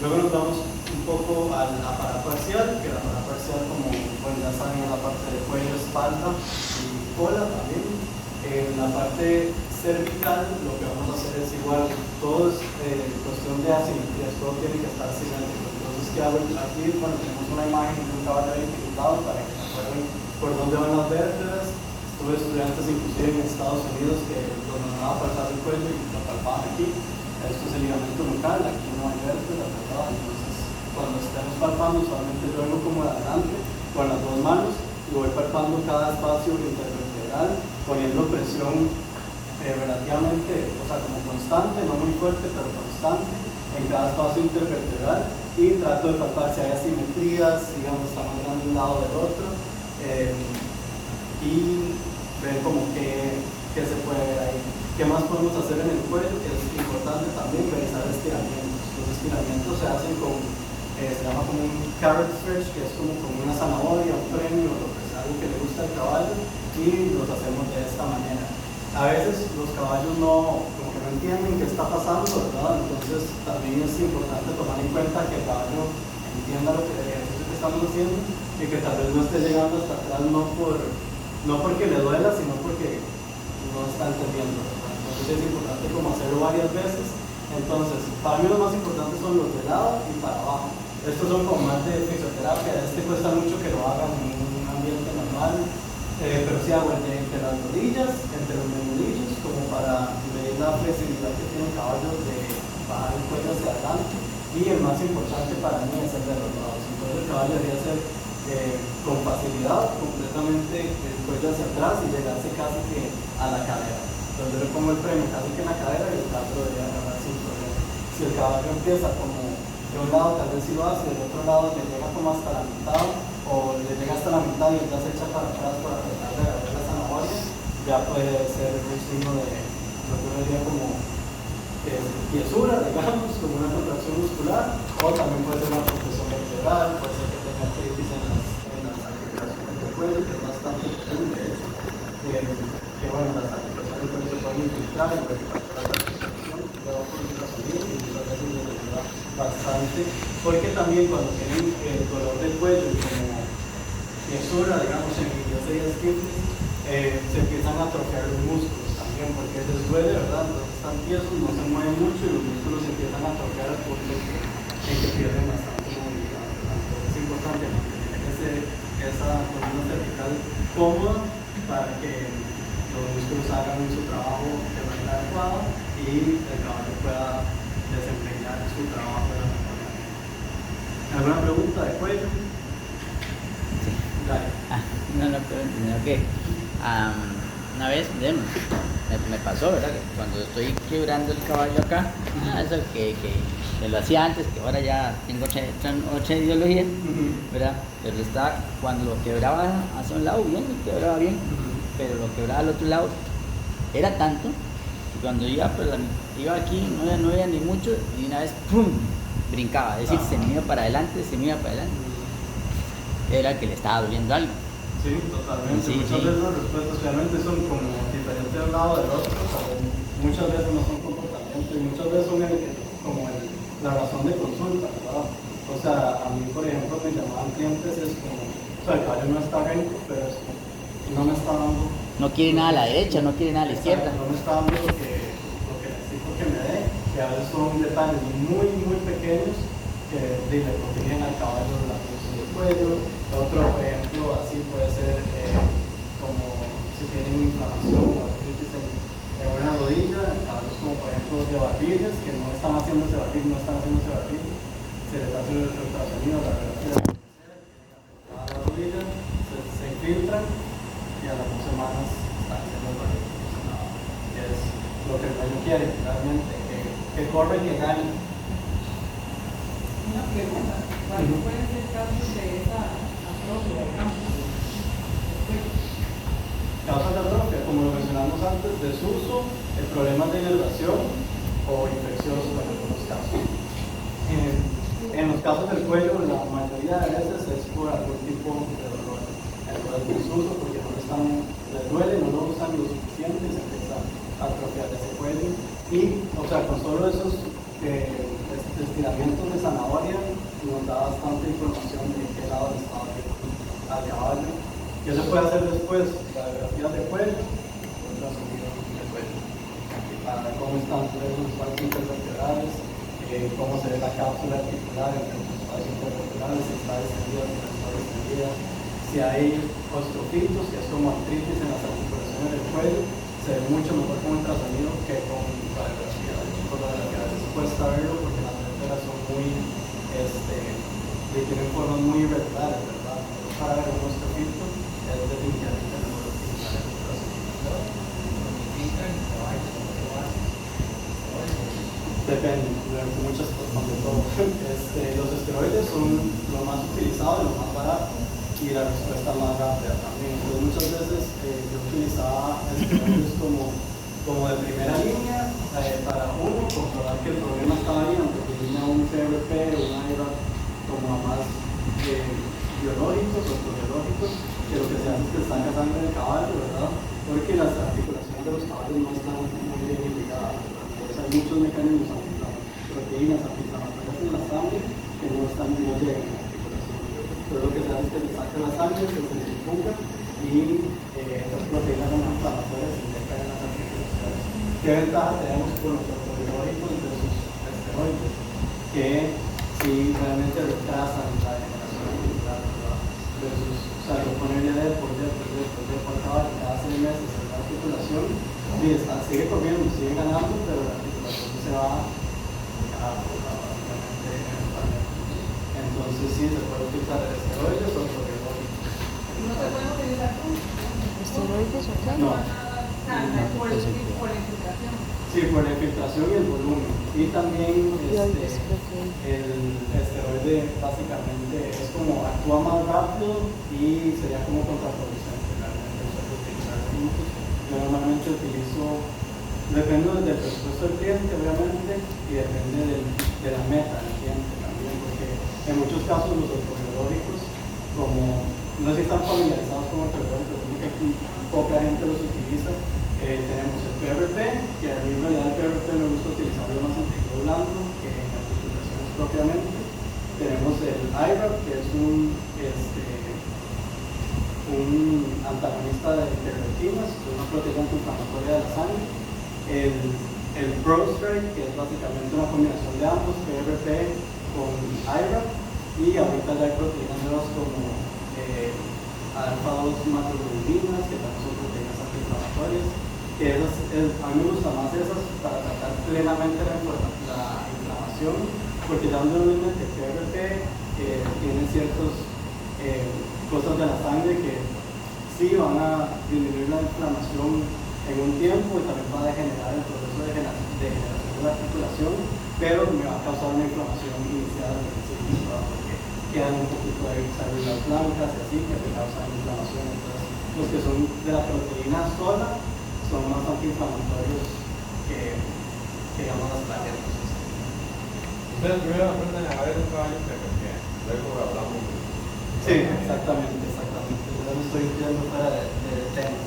Luego nos vamos un poco a la paraparcial, que la paraparcial, como bueno, ya saben, es la parte de cuello, espalda y cola también. En la parte cervical lo que vamos a hacer es igual, todo es cuestión de asimetrías, todo tiene que estar simétrico. Entonces, ¿qué hago? Aquí, bueno, tenemos una imagen de un caballo identificado para que se acuerden por dónde van las vértebras. Tuve estudiantes inclusive en Estados Unidos que los mandaban a palpar el cuello y lo palpaban aquí. Esto es el ligamento nucal, aquí no hay vértebras, ¿verdad? Entonces, cuando estemos palpando, usualmente yo vengo como de adelante con las dos manos y voy palpando cada espacio intervertebral, poniendo presión relativamente, o sea, como constante, no muy fuerte, pero constante en cada espacio intervertebral y trato de palpar si hay asimetrías, digamos, está más grande un lado del otro y ver como que se puede ver ahí. ¿Qué más podemos hacer en el cuello? Es importante también realizar estiramientos. Los estiramientos se hacen se llama como un carrot stretch, que es como una zanahoria, un premio, lo que sea, algo que le gusta al caballo y los hacemos de esta manera. A veces los caballos como que no entienden qué está pasando, ¿verdad? Entonces también es importante tomar en cuenta que el caballo entienda lo que el ejercicio que estamos haciendo y que tal vez no esté llegando hasta atrás no porque le duela, sino porque no está entendiendo, ¿verdad? Entonces es importante como hacerlo varias veces. Entonces, para mí lo más importante son los de lado y para abajo. Estos son como más de fisioterapia, cuesta mucho que lo hagan en un ambiente normal. Pero sí hago entre las rodillas, entre los memudillos, como para medir la flexibilidad que tiene el caballo de bajar el cuello hacia adelante. Y el más importante para mí es el de los lados. Entonces el caballo debería ser con facilidad, completamente el cuello hacia atrás y llegarse casi que a la cadera. Entonces yo le pongo el premio casi que en la cadera y el brazo debería agarrar sin problema. Si el caballo empieza como de un lado, tal vez sí lo hace, del otro lado le llega como hasta la mitad, o le llega hasta la mitad y ya se echa para atrás para tratar de agarrar la zanahoria, ya puede ser un signo de lo que uno diría como tiesura, digamos, como una contracción muscular, o también puede ser una compresión vertebral, puede ser que tenga artritis en las articulaciones del cuello, que es bastante común, de hecho, que bueno, las articulaciones del cuello se pueden infiltrar en la articulación, luego por ultrasonido y muchas veces les ayuda bastante, porque también cuando tienen el dolor del cuello y como tiesura, digamos, en inglés sería stiffness, se empiezan a atrofiar los músculos también, porque les duele, ¿verdad? Entonces están tiesos, no se mueven mucho y los músculos se empiezan a atrofiar al punto en que pierden bastante movilidad, ¿verdad? Entonces es importante mantener esa columna cervical cómoda para que los músculos hagan su trabajo de manera adecuada y el caballo pueda desempeñar su trabajo de la mejor manera. ¿Alguna pregunta de cuello? Sí. Dale. No, pero sino que una vez, me pasó, ¿verdad? Que cuando estoy quebrando el caballo acá, eso que lo hacía antes, que ahora ya tengo otra ideología, ¿verdad? Pero cuando lo quebraba hacia un lado, bien, lo quebraba bien, pero lo quebraba al otro lado, era tanto, que cuando iba aquí, no veía ni mucho, y una vez, ¡pum!, brincaba, es decir, se me iba para adelante, era que le estaba doliendo algo. Sí, totalmente. Sí, muchas sí. veces los respuestas realmente son como diferentes de un lado del otro, pero muchas veces no son comportamientos y muchas veces son la razón de consulta, ¿verdad? O sea, a mí, por ejemplo, me llamaban clientes, es como, o sea, el caballo no está recto, pero es como, no me está dando... No quiere nada a la derecha, no quiere nada a la izquierda. No me está dando lo que necesito que me dé, que a veces son detalles muy, muy pequeños que le protegen al caballo de la posición del cuello. Otro ejemplo así puede ser como si tienen inflamación o artritis en una rodilla, casos como por ejemplo de barbillas que no están haciéndose barbillas, se les hace el ultrasonido, la radiografía a la rodilla, se infiltran y a las 2 semanas están haciendo barbillas, que es lo que el dueño quiere realmente, que corre y que gane. Una pregunta, ¿cuáles pueden ser casos de esa atrofia del campo? Causas de atrofia, como lo mencionamos antes, desuso, problemas de inervación o infecciosos en algunos casos. En los casos del cuello, la mayoría de veces es por algún tipo de dolor. El desuso, porque les duele, no lo usan lo suficiente y se empieza a atrofiar ese cuello. Y, o sea, con solo esos estiramientos de zanahoria nos da bastante información de qué lado le estaba al caballo. ¿Qué se puede hacer después? Radiografías de cuello, ultrasonido de cuello, para ver cómo están los espacios intervertebrales, cómo se ve la cápsula articular entre los espacios intervertebrales, si está extendida, si no está extendida, si hay ostrofitos, que es como artritis en las articulaciones del cuello, se ve mucho mejor con ultrasonido que con radiografía. De hecho, con radiografía a veces cuesta verlo porque las vértebras son tienen formas muy irregulares, ¿verdad? Pero para ver un ostrofito es definitivamente mejor utilizar el ultrasonido. Depende, de muchas cosas, de todo. Los esteroides son lo más utilizado y lo más barato y la respuesta más rápida también. Entonces muchas veces yo utilizaba esteroides como de primera línea para comprobar que el problema estaba bien, aunque tenía un PRP o una IRA como más biológicos o biológicos, que lo que se hace es que están cazando en el caballo, ¿verdad? Porque las articulaciones de los caballos no están muy bien irrigadas. Hay muchos mecanismos, proteínas antiinflamatorias en la sangre que no están muy bien en la articulación. Pero lo que se hace es que se saca la sangre, se centrifuga y esas proteínas antiinflamatorias se inyectan en las articulaciones. ¿Qué ventaja tenemos con los ortobiológicos versus esteroides? Que si realmente retrasan la degeneración articular, versus, o sea, lo ponen de por caballo cada 6 meses en la articulación y sigue corriendo, sigue ganando, pero la articulación se va básicamente eventualmente. Entonces sí, se puede utilizar esteroides o ortobiológicos. ¿No se puede utilizar con ¿Esteroides o qué? No. por la infiltración? Sí, por la infiltración y el volumen. Y también el esteroide básicamente es como actúa más rápido y sería como contraproducente realmente utilizar juntos. Yo normalmente utilizo, depende del presupuesto del cliente obviamente y depende de la meta del cliente también, porque en muchos casos los ortobiológicos, como no sé si están familiarizados con ortobiológicos, que poca gente los utiliza. Tenemos el PRP, que a mí en realidad el PRP me gusta utilizarlo más en tejido blando que en articulaciones propiamente. Tenemos el IRAP, que es un antagonista de interleukinas, que es una proteína antiinflamatoria de la sangre. El ProStrike, que es básicamente una combinación de ambos, PRP con IRAP, y ahorita ya hay proteínas nuevas como alfa-2 macroglobulinas, que también son proteínas antiinflamatorias. Que a mí me gustan más esas para tratar plenamente la inflamación, porque ya normalmente el PRP tiene ciertas cosas de la sangre que sí van a disminuir la inflamación en un tiempo y también va a degenerar el proceso de degeneración de la articulación, pero me va a causar una inflamación inicial del principio, ¿verdad? Porque quedan un poquito de células blancas y así que te causan inflamación. Entonces, los que son de la proteína sola son más antiinflamatorios que digamos las plaquetas. Ustedes primero aprenden a ver un caballo que luego hablamos. Sí, exactamente. Yo me estoy yendo fuera de tema.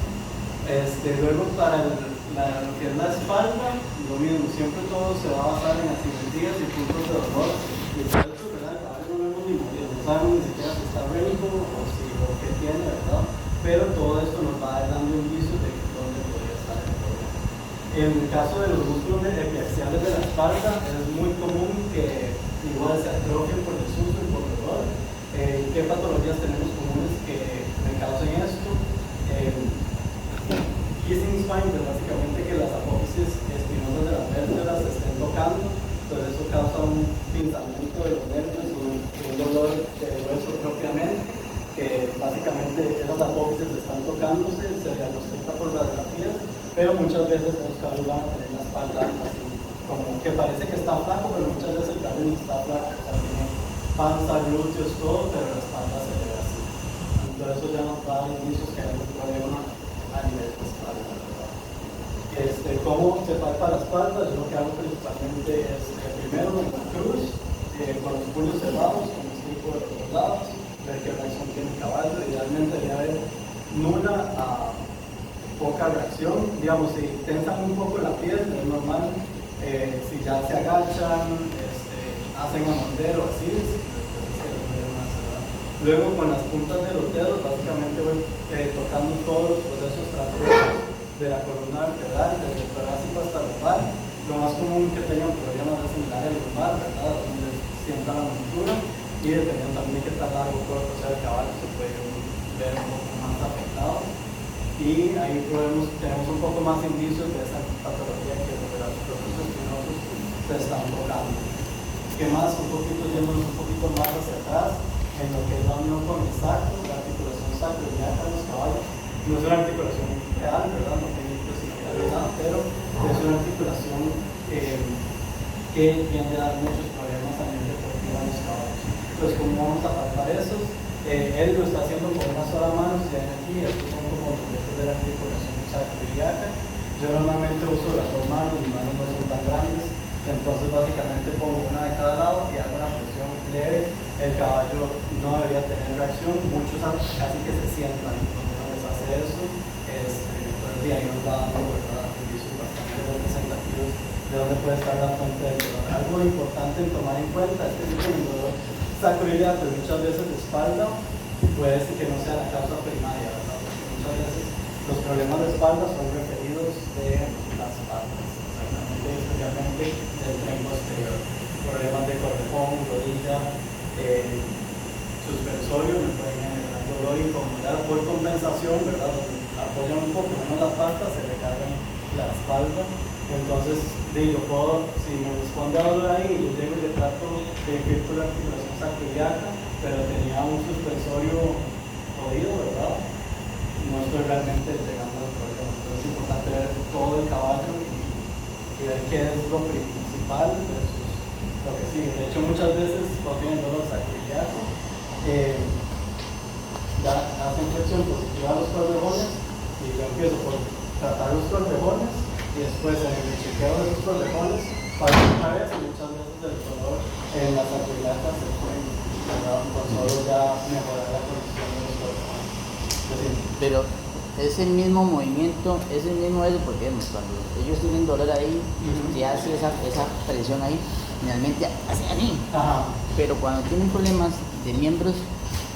Luego para lo que es la espalda, lo mismo, siempre todo se va a basar en asimetrías y puntos de dolor. Y por eso, ¿verdad? A veces no vemos ni morir, no sabemos ni siquiera si está rénico o si lo que tiene, ¿verdad? Pero todo esto nos va a ir dando indicios de dónde podría estar el problema. En el caso de los músculos epiaxiales de la espalda, es muy común que igual se atrofien por desuso y por dolor. ¿Qué patologías tenemos comunes que me causen esto? Kissing spine, pues básicamente que las apófisis espinosas de las vértebras se estén tocando, entonces eso causa un pinzamiento de los nervios, un dolor de hueso propiamente, que básicamente esas apófisis están tocándose, se diagnostica por radiografías, pero muchas veces los caballos van a tener la espalda así, como que parece que está flaco, pero muchas veces el caballo no está flaco, o sea, tiene panza, glúteos, todo, pero la espalda se ve así. Entonces eso ya nos da indicios que hay un problema a nivel de espalda, ¿verdad? ¿Cómo se palpa la espalda? Yo lo que hago principalmente es primero en la cruz, con los puños cerrados, con el estribo de los lados, ver qué reacción tiene el caballo, idealmente debe haber nula a poca reacción, digamos, si tensan un poco la piel, es normal, si ya se agachan, hacen a morder o así, luego con las puntas de los dedos, básicamente voy tocando todos los procesos trasero de la columna vertebral, desde el torácico hasta el lumbar. Lo más común que tengan problemas es en el área lumbar, ¿verdad? Donde sienta la montura y dependiendo también de qué tan largo o corto sea el caballo, se puede ver un poco más afectado. Y ahí tenemos un poco más indicios de esa patología que los procesos espinosos se están tocando. ¿Qué más? Yéndonos un poquito más hacia atrás, en lo que es la unión con el sacro, la articulación sacroiliaca en los caballos. No es una articulación real, ¿verdad? No tiene imposibilidad de nada, pero es una articulación que tiende a dar muchos problemas a nivel deportivo a los caballos. Entonces, ¿cómo vamos a palpar eso? Él lo está haciendo con una sola mano, si ven aquí, estos son como los restos de la articulación sacroiliaca. Yo normalmente uso las dos manos, mis manos no son tan grandes, entonces básicamente pongo una de cada lado y hago una presión leve. El caballo no debería tener reacción, muchos casi que se sientan cuando les hace eso, entonces de ahí nos va dando indicios bastante representativos de dónde puede estar la fuente del dolor. Algo importante en tomar en cuenta es que si el dolor sacroiliaco muchas veces de espalda, puede ser que no sea la causa primaria, ¿verdad? Porque muchas veces los problemas de espalda son referidos de las patas, especialmente del tren posterior, problemas de correjón, rodilla, suspensorio, me pueden generar dolor incomodidad por compensación, ¿verdad? Apoyan un poco menos las patas, se le cargan la espalda. Entonces, yo puedo, si me responde a dolor ahí, yo llego y le trato de efectuar la articulación sacroiliaca, pero tenía un suspensorio jodido, ¿verdad? No estoy realmente llegando al problema. Entonces, es importante ver todo el caballo y ver qué es lo principal versus lo que sigue. De hecho, muchas veces cuando tienen dolor sacroiliaco, hacen flexión positiva a los corvejones y yo empiezo por tratar los corvejones y después en el chequeo de los corvejones para una vez y muchas veces el dolor en las sacroiliacas se puede con solo ya mejorar la condición de los corvejones. Pero es el mismo movimiento, es el mismo eso, porque cuando ellos tienen dolor ahí, se hace esa presión ahí, generalmente hace así. Ajá. Pero cuando tienen problemas de miembros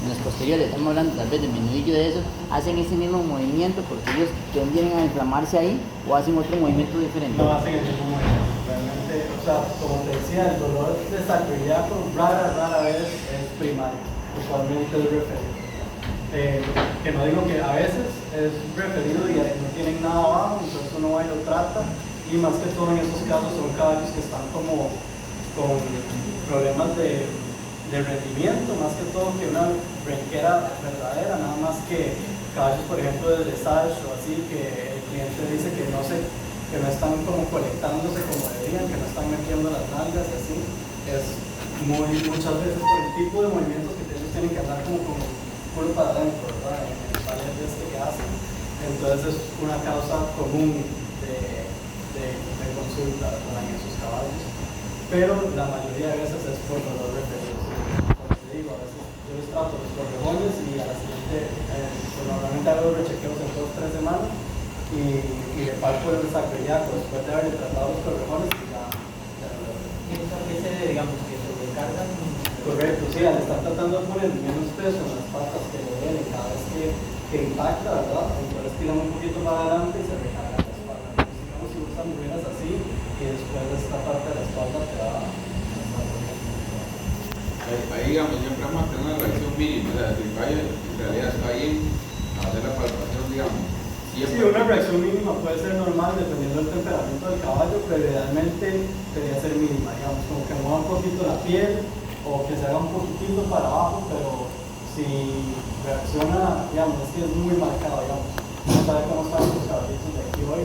en los posteriores, estamos hablando tal vez de menudillo de eso, hacen ese mismo movimiento porque ellos tienden a inflamarse ahí o hacen otro movimiento diferente. No hacen el mismo movimiento, realmente, o sea, como te decía, el dolor de sacroiliaco rara vez es primario, usualmente es referido. Que no digo que a veces es referido y no tienen nada abajo, entonces uno va y lo trata, y más que todo en esos casos son caballos que están como con problemas de rendimiento, más que todo que una renquera verdadera, nada más que caballos, por ejemplo, de dressage o así, que el cliente dice que no están como conectándose como deberían, que no están metiendo las nalgas y así, es muchas veces por el tipo de movimientos que ellos tienen que andar como culo para adentro, ¿verdad? En el ballet que hacen. Entonces es una causa común de consulta, ¿verdad? En esos caballos. Pero la mayoría de veces es por dolor referido. Como te digo, a veces yo les trato los correjones y a la siguiente, pues normalmente hago los rechequeos en 2 o 3 semanas y le palpo el sacroiliaco después de haberle tratado los correjones y ya Eso que se ve, digamos, que sobrecargan. correcto, sí, al estar tratando de poner menos peso en las patas que le duelen cada vez que impacta, ¿verdad? Entonces tiran un poquito para adelante y se recarga la espalda. Entonces, digamos, si usan mujeres así y después esta parte de la espalda te da. Ahí, digamos, siempre vamos a tener una reacción mínima, o sea, si el caballo en realidad está bien, a hacer la palpación, digamos. Sí, una reacción mínima puede ser normal dependiendo del temperamento del caballo, pero idealmente debería ser mínima, digamos, como que mueva un poquito la piel o que se haga un poquitito para abajo, pero si reacciona, digamos, es que es muy marcado, digamos, no sabe cómo están los caballitos de aquí hoy,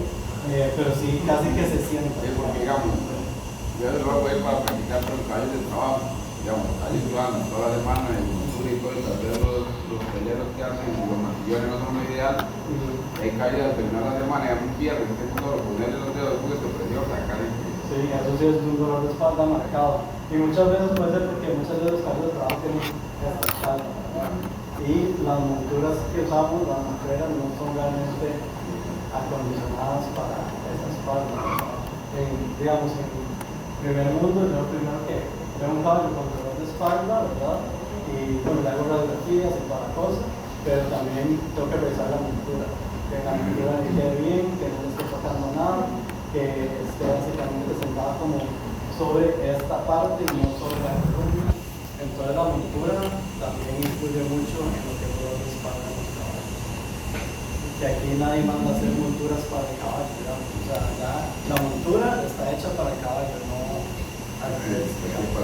pero sí, casi que se siente. Sí, porque, digamos, yo lo voy para practicar con los caballos de trabajo, digamos, ahí van toda la semana en cultura y todo, y tal vez los peleros que hacen, los matillones no son lo ideal. Hay caídas al terminar la semana y a un viernes, que es todo, ponerle los dedos, porque te presión, sacar el... Sí, eso sí es un dolor de espalda marcado. Y muchas veces puede ser porque muchas veces los caballos de trabajo tienen esta espalda, ¿verdad? Y las monturas que usamos, las monturas no son realmente acondicionadas para esa espalda, ¿verdad? Digamos, en el primer mundo, yo primero que veo un caballo con dolor de espalda, ¿verdad? Y bueno, le hago radiografías y para cosas, pero también tengo que revisar la montura. Que la montura le quede bien, que no le esté tocando nada, que esté básicamente sentada como sobre esta parte y no sobre la columna. Entonces la montura también influye mucho en lo que es dolor de espalda en los caballos. Que aquí nadie manda a hacer monturas para el caballo, digamos. O sea, la montura está hecha para el caballo, no al revés, digamos.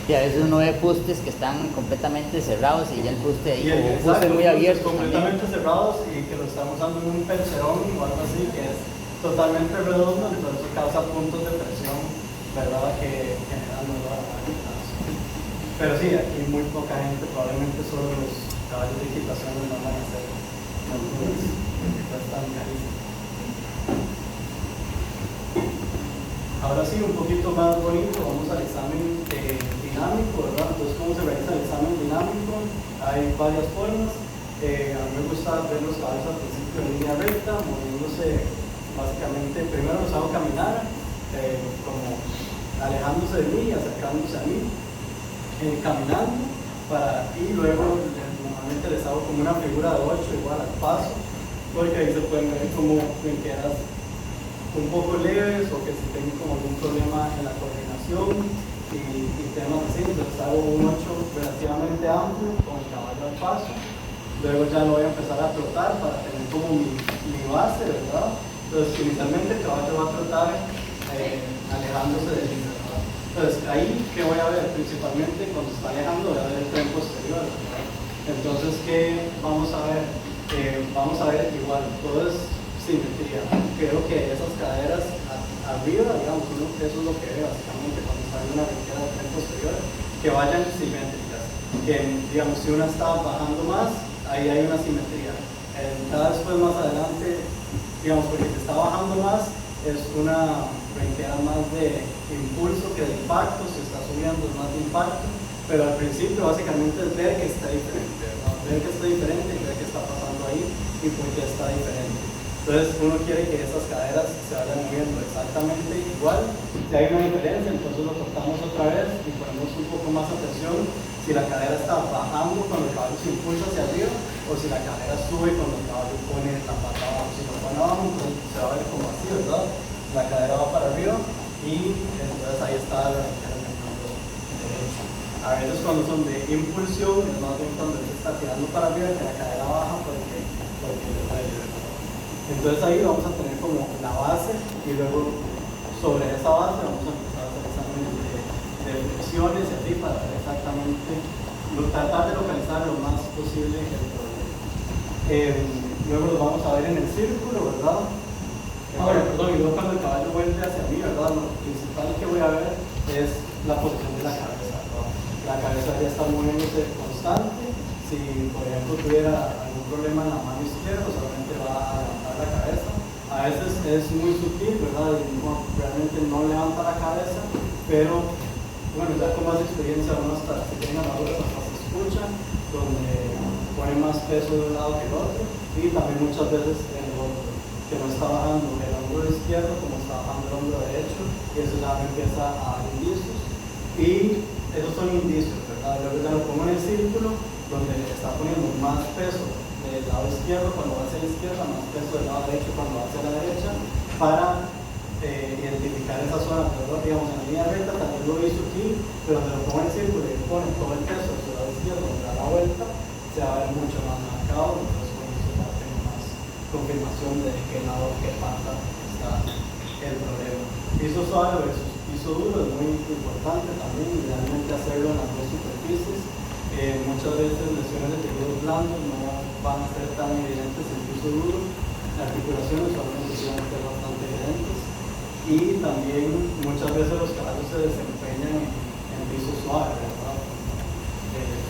Y a veces uno ve fustes que están completamente cerrados y ya el fuste ahí, Y o fustes muy abiertos completamente también. cerrados y que lo están usando en un percherón o algo así que es totalmente redondo, entonces causa puntos de presión, ¿verdad? Que generan dolor a la equitación. Pero sí, aquí muy poca gente, probablemente solo los caballos de equitación no van a hacer monturas, porque cuestan carísimo. Ahora sí, un poquito más bonito, vamos al examen dinámico, ¿verdad? Entonces, ¿cómo se realiza el examen dinámico? Hay varias formas. A mí me gusta ver los caballos al principio en línea recta, moviéndose básicamente, primero los hago caminar, como alejándose de mí y acercándose a mí, caminando, y luego normalmente les hago como una figura de 8 igual al paso, porque ahí se pueden ver como brinqueras un poco leves o que si tengo como algún problema en la coordinación y temas así, entonces hago un 8 relativamente amplio con el caballo al paso, luego ya lo voy a empezar a trotar para tener como mi base, ¿verdad? Entonces inicialmente el caballo va a trotar alejándose de mí, ¿verdad? Entonces ahí, ¿qué voy a ver? Principalmente cuando se está alejando voy a ver el tren posterior, ¿verdad? Entonces, ¿qué vamos a ver? Vamos a ver igual, todo es simetría. Creo que esas caderas arriba, digamos, eso es lo que ve básicamente cuando está en una brinquera de tren posterior, que vayan simétricas. Que, digamos, si una está bajando más, ahí hay una simetría. Cada después más adelante, digamos, porque si está bajando más, es una brinquera más de impulso que de impacto, si está subiendo es más de impacto, pero al principio básicamente es ver que está diferente, ¿verdad? Ver que está diferente y ver qué está pasando ahí y por qué está diferente. Entonces uno quiere que esas caderas se vayan moviendo exactamente igual. Si hay una diferencia, entonces lo cortamos otra vez y ponemos un poco más atención si la cadera está bajando cuando el caballo se impulsa hacia arriba o si la cadera sube cuando el caballo pone la pata abajo. Si lo pone abajo, entonces se va a ver como así, ¿verdad? La cadera va para arriba y entonces ahí está la brinquera en el hombro derecho. A veces cuando son de impulsión, es más bien cuando se está tirando para arriba que la cadera baja porque le duele, ¿verdad? Entonces ahí vamos a tener como la base y luego sobre esa base vamos a empezar a hacer exámenes de flexiones y así para ver exactamente, tratar de localizar lo más posible el problema. luego los vamos a ver en el círculo, ¿verdad? Ahora, perdón, y luego cuando el caballo vuelve hacia mí, ¿verdad? Lo principal que voy a ver es la posición de la cabeza, ¿verdad? La cabeza ya está moviéndose constante. Si, por ejemplo, tuviera algún problema en la mano izquierda, solamente va a levantar la cabeza. A veces es muy sutil, ¿verdad? Y realmente no levanta la cabeza, pero bueno, ya con más experiencia uno hasta se tiene armaduras, hasta se escucha, donde pone más peso de un lado que el otro, y también muchas veces el hombro, que no está bajando el hombro izquierdo como está bajando el hombro derecho, y eso ya me empieza a dar indicios. Y esos son indicios, ¿verdad? Luego ya lo pongo en el círculo, donde está poniendo más peso del lado izquierdo cuando va hacia la izquierda, más peso del lado derecho cuando va hacia la derecha, para identificar esa zona, pero digamos en la línea recta también lo hizo aquí, pero donde lo pongo en el círculo y pone todo el peso hacia el lado izquierdo, donde da la vuelta, se va a ver mucho más marcado, entonces con eso ya tengo más confirmación de qué lado, qué pata está el problema. Piso suave versus piso duro es muy importante también, idealmente hacerlo en las dos superficies. Muchas veces lesiones de tejidos blandos no van a ser tan evidentes en piso duro, las articulaciones solamente van a ser bastante evidentes, y también muchas veces los caballos se desempeñan en piso suave, ¿verdad?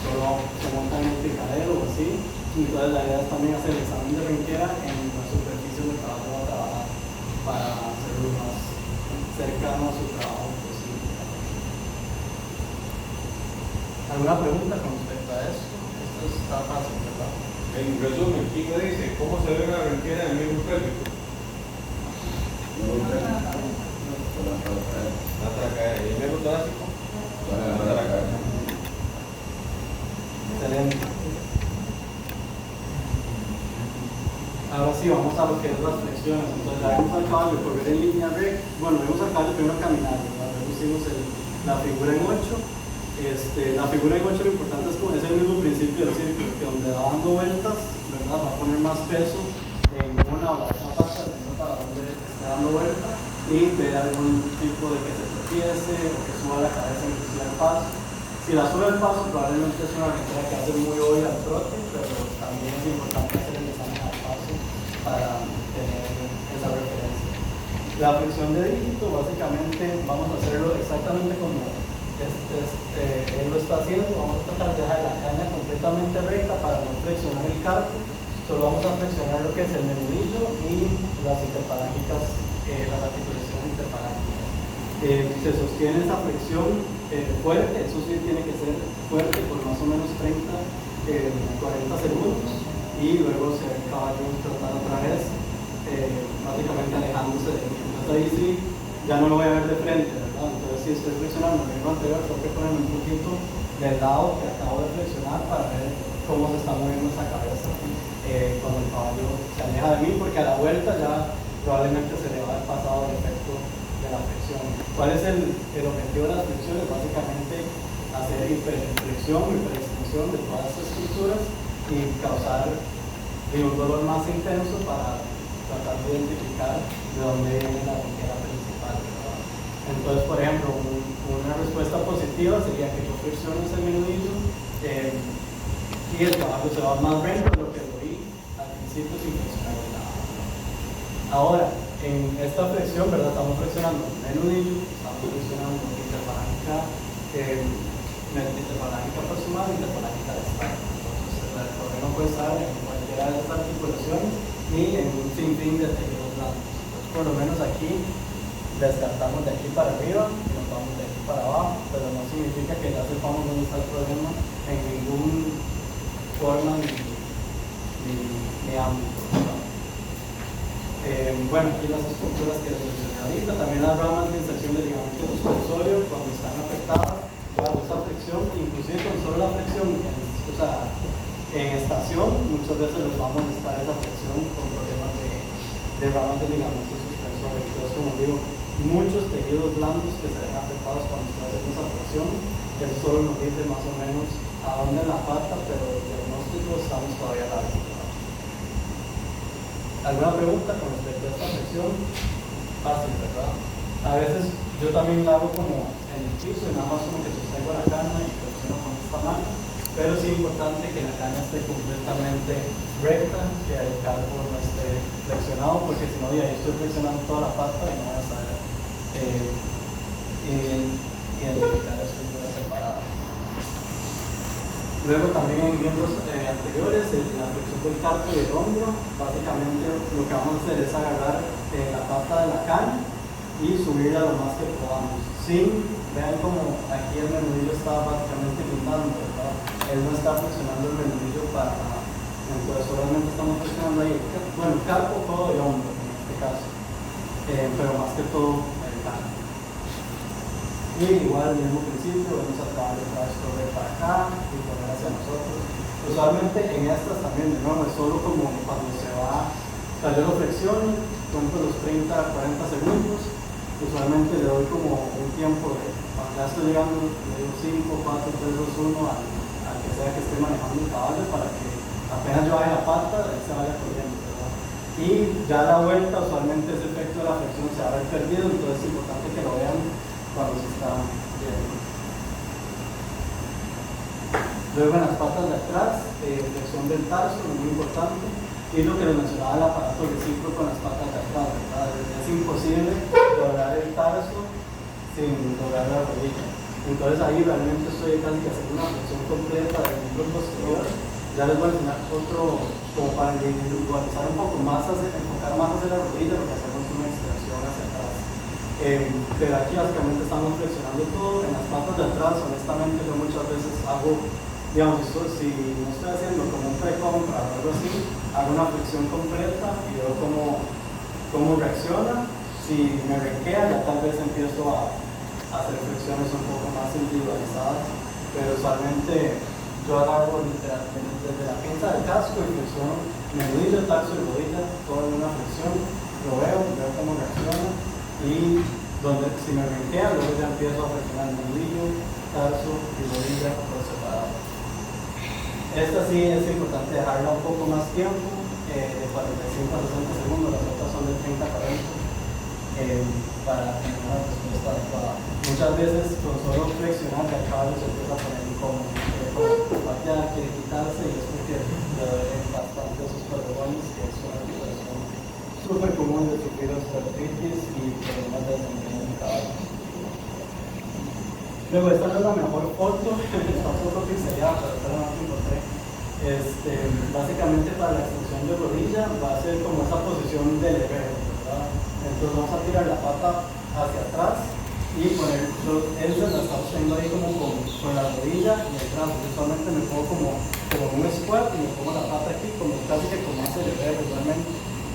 Solo se montan en el picadero o así, entonces la idea es también hacer el examen de renquera en la superficie del caballo va a trabajar para hacerlo más cercano a su trabajo posible. ¿Alguna pregunta con respecto a eso? Esto está fácil, ¿verdad? En resumen, Kiko dice, ¿cómo se ve la renquera del miembro pélvico? La tracaera. ¿Y el miembro torácico? La tracaera. Excelente. Ahora sí, vamos a lo que es las flexiones. Entonces, ya vemos al caballo correr en línea recta. Bueno, vemos al caballo primero caminar, ¿verdad? Luego hicimos la figura en 8. La figura en 8 lo importante es el mismo principio del círculo, que donde va dando vueltas, ¿verdad? Va a poner más peso en una o la otra pata, dependiendo para donde esté dando vueltas, y ver algún tipo de que se tropiece o que suba la cabeza inclusive al paso. Si la sube al paso, probablemente es una renquera que hace muy obvia al trote, pero también es importante hacer el examen al paso para tener esa referencia. La flexión de dígito, básicamente, vamos a hacerlo exactamente como él lo está haciendo. Vamos a tratar de dejar la caña completamente recta para no flexionar el carpo. Solo vamos a flexionar lo que es el menudillo y las interfalángicas, las articulaciones interfalángicas. Se sostiene esa flexión fuerte, eso sí tiene que ser fuerte por más o menos 40 segundos, y luego se ve el caballo tratar otra vez, básicamente alejándose de mí. Entonces ahí sí, ya no lo voy a ver de frente, ¿verdad? Entonces si estoy flexionando el miembro anterior, tengo que ponerme un poquito del lado que acabo de flexionar para ver cómo se está moviendo esa cabeza cuando el caballo se aleja de mí, porque a la vuelta ya probablemente se le va a haber pasado el efecto de la flexión. ¿Cuál es el objetivo de las flexiones? Básicamente hacer hiperflexión, hiperextensión de todas las estructuras y causar un dolor más intenso para tratar de identificar de dónde viene la renquera principal, ¿verdad? Entonces, por ejemplo, una respuesta positiva sería que yo flexiono ese menudillo y el caballo se va más lento de lo que lo vi al principio sin flexionar nada. Ahora, en esta flexión, ¿verdad? Estamos flexionando el menudillo, estamos flexionando interfalágica proximal y interfalágica distal. Entonces, el problema puede estar en cualquiera de estas articulaciones y en un sinfín de tejidos blandos. Entonces, por lo menos aquí descartamos de aquí para arriba y nos vamos de aquí para abajo, pero no significa que ya sepamos dónde está el problema en ninguna forma ni ámbito, ¿no? Bueno, aquí las estructuras que les mencioné ahorita, también las ramas de inserción del ligamento suspensorio cuando están afectadas por esa flexión, inclusive con solo la flexión, en estación, muchas veces les va a molestar esa flexión con problemas de ramas de ligamento suspensorio. Entonces, como digo, muchos tejidos blandos que se ven afectados cuando se hace esa flexión, eso solo nos dice más o menos a dónde en la pata, pero el diagnóstico estamos todavía largos. ¿Alguna pregunta con respecto a esta flexión? Fácil, ¿verdad? A veces yo también la hago como en el piso y nada más como que sostengo la cama y flexiono con esta mano, pero sí es importante que la caña esté completamente recta, que el carpo no esté flexionado, porque si no, ya estoy flexionando toda la pata y no va a saber identificar estructuras separadas. Luego también en miembros anteriores, la flexión del carpo y el hombro, básicamente lo que vamos a hacer es agarrar la pata de la caña y subirla lo más que podamos. Vean como aquí el menudillo está básicamente pintando, ¿verdad? Él no está flexionando el menudillo para nada. Entonces solamente estamos flexionando ahí, bueno, el carpo, codo y hombro en este caso, pero más que todo el carpo. Y igual el mismo principio, vamos a trabajar otra vez correr para acá y correr hacia nosotros. Usualmente en estas también, de nuevo, es solo como cuando se va, o sea, yo lo flexiono, cuento los 30-40 segundos. Usualmente le doy como un tiempo de, cuando ya estoy llegando, le digo 5, 4, 3, 2, 1 al que sea que esté manejando el caballo para que apenas yo baje la pata, él se vaya corriendo, ¿verdad? Y ya a la vuelta, usualmente ese efecto de la flexión se va a ver perdido, entonces es importante que lo vean cuando se está yendo. Luego en las patas de atrás, flexión del tarso, muy importante. Y lo que les mencionaba el aparato recíproco con las patas de atrás, ¿verdad? Es imposible doblar el tarso sin doblar la rodilla. Entonces ahí realmente estoy casi que haciendo una flexión completa del miembro posterior. Ya les voy a enseñar otro, como para individualizar un poco más, enfocar más hacia la rodilla, porque hacemos una extensión hacia atrás. Pero aquí básicamente estamos flexionando todo. En las patas de atrás, honestamente, yo muchas veces hago, digamos, si no estoy haciendo como un pre-compra o algo así, hago una flexión completa y veo cómo reacciona. Si me renquea, ya tal vez empiezo a hacer flexiones un poco más individualizadas, pero usualmente yo agarro literalmente desde la pinza del casco y flexiono menudillo, tarso y rodilla, todo en una flexión, lo veo cómo reacciona y si me renquea, luego ya empiezo a flexionar menudillo, tarso y rodilla por separado. Esta sí es importante dejarla un poco más tiempo, de 45 a 60 segundos, las otras son de 30 a 40, para tener una respuesta adecuada. Muchas veces con solo flexionar el caballo se empieza a poner incómodo, patear, quiere quitarse y es porque le duele bastante esos cordones, que es una situación súper común de sufrir osteoartritis y problemas de desempeño del caballo. Luego, esta no es la mejor foto, está un poco pixelada, pero esta no la encontré. Básicamente para la extensión de rodilla va a ser como esa posición del herrero, ¿verdad? Entonces vamos a tirar la pata hacia atrás y poner esas las estamos teniendo ahí como con la rodilla y el brazo. Usualmente me pongo como un squat y me pongo la pata aquí como casi que como hace el herrero usualmente.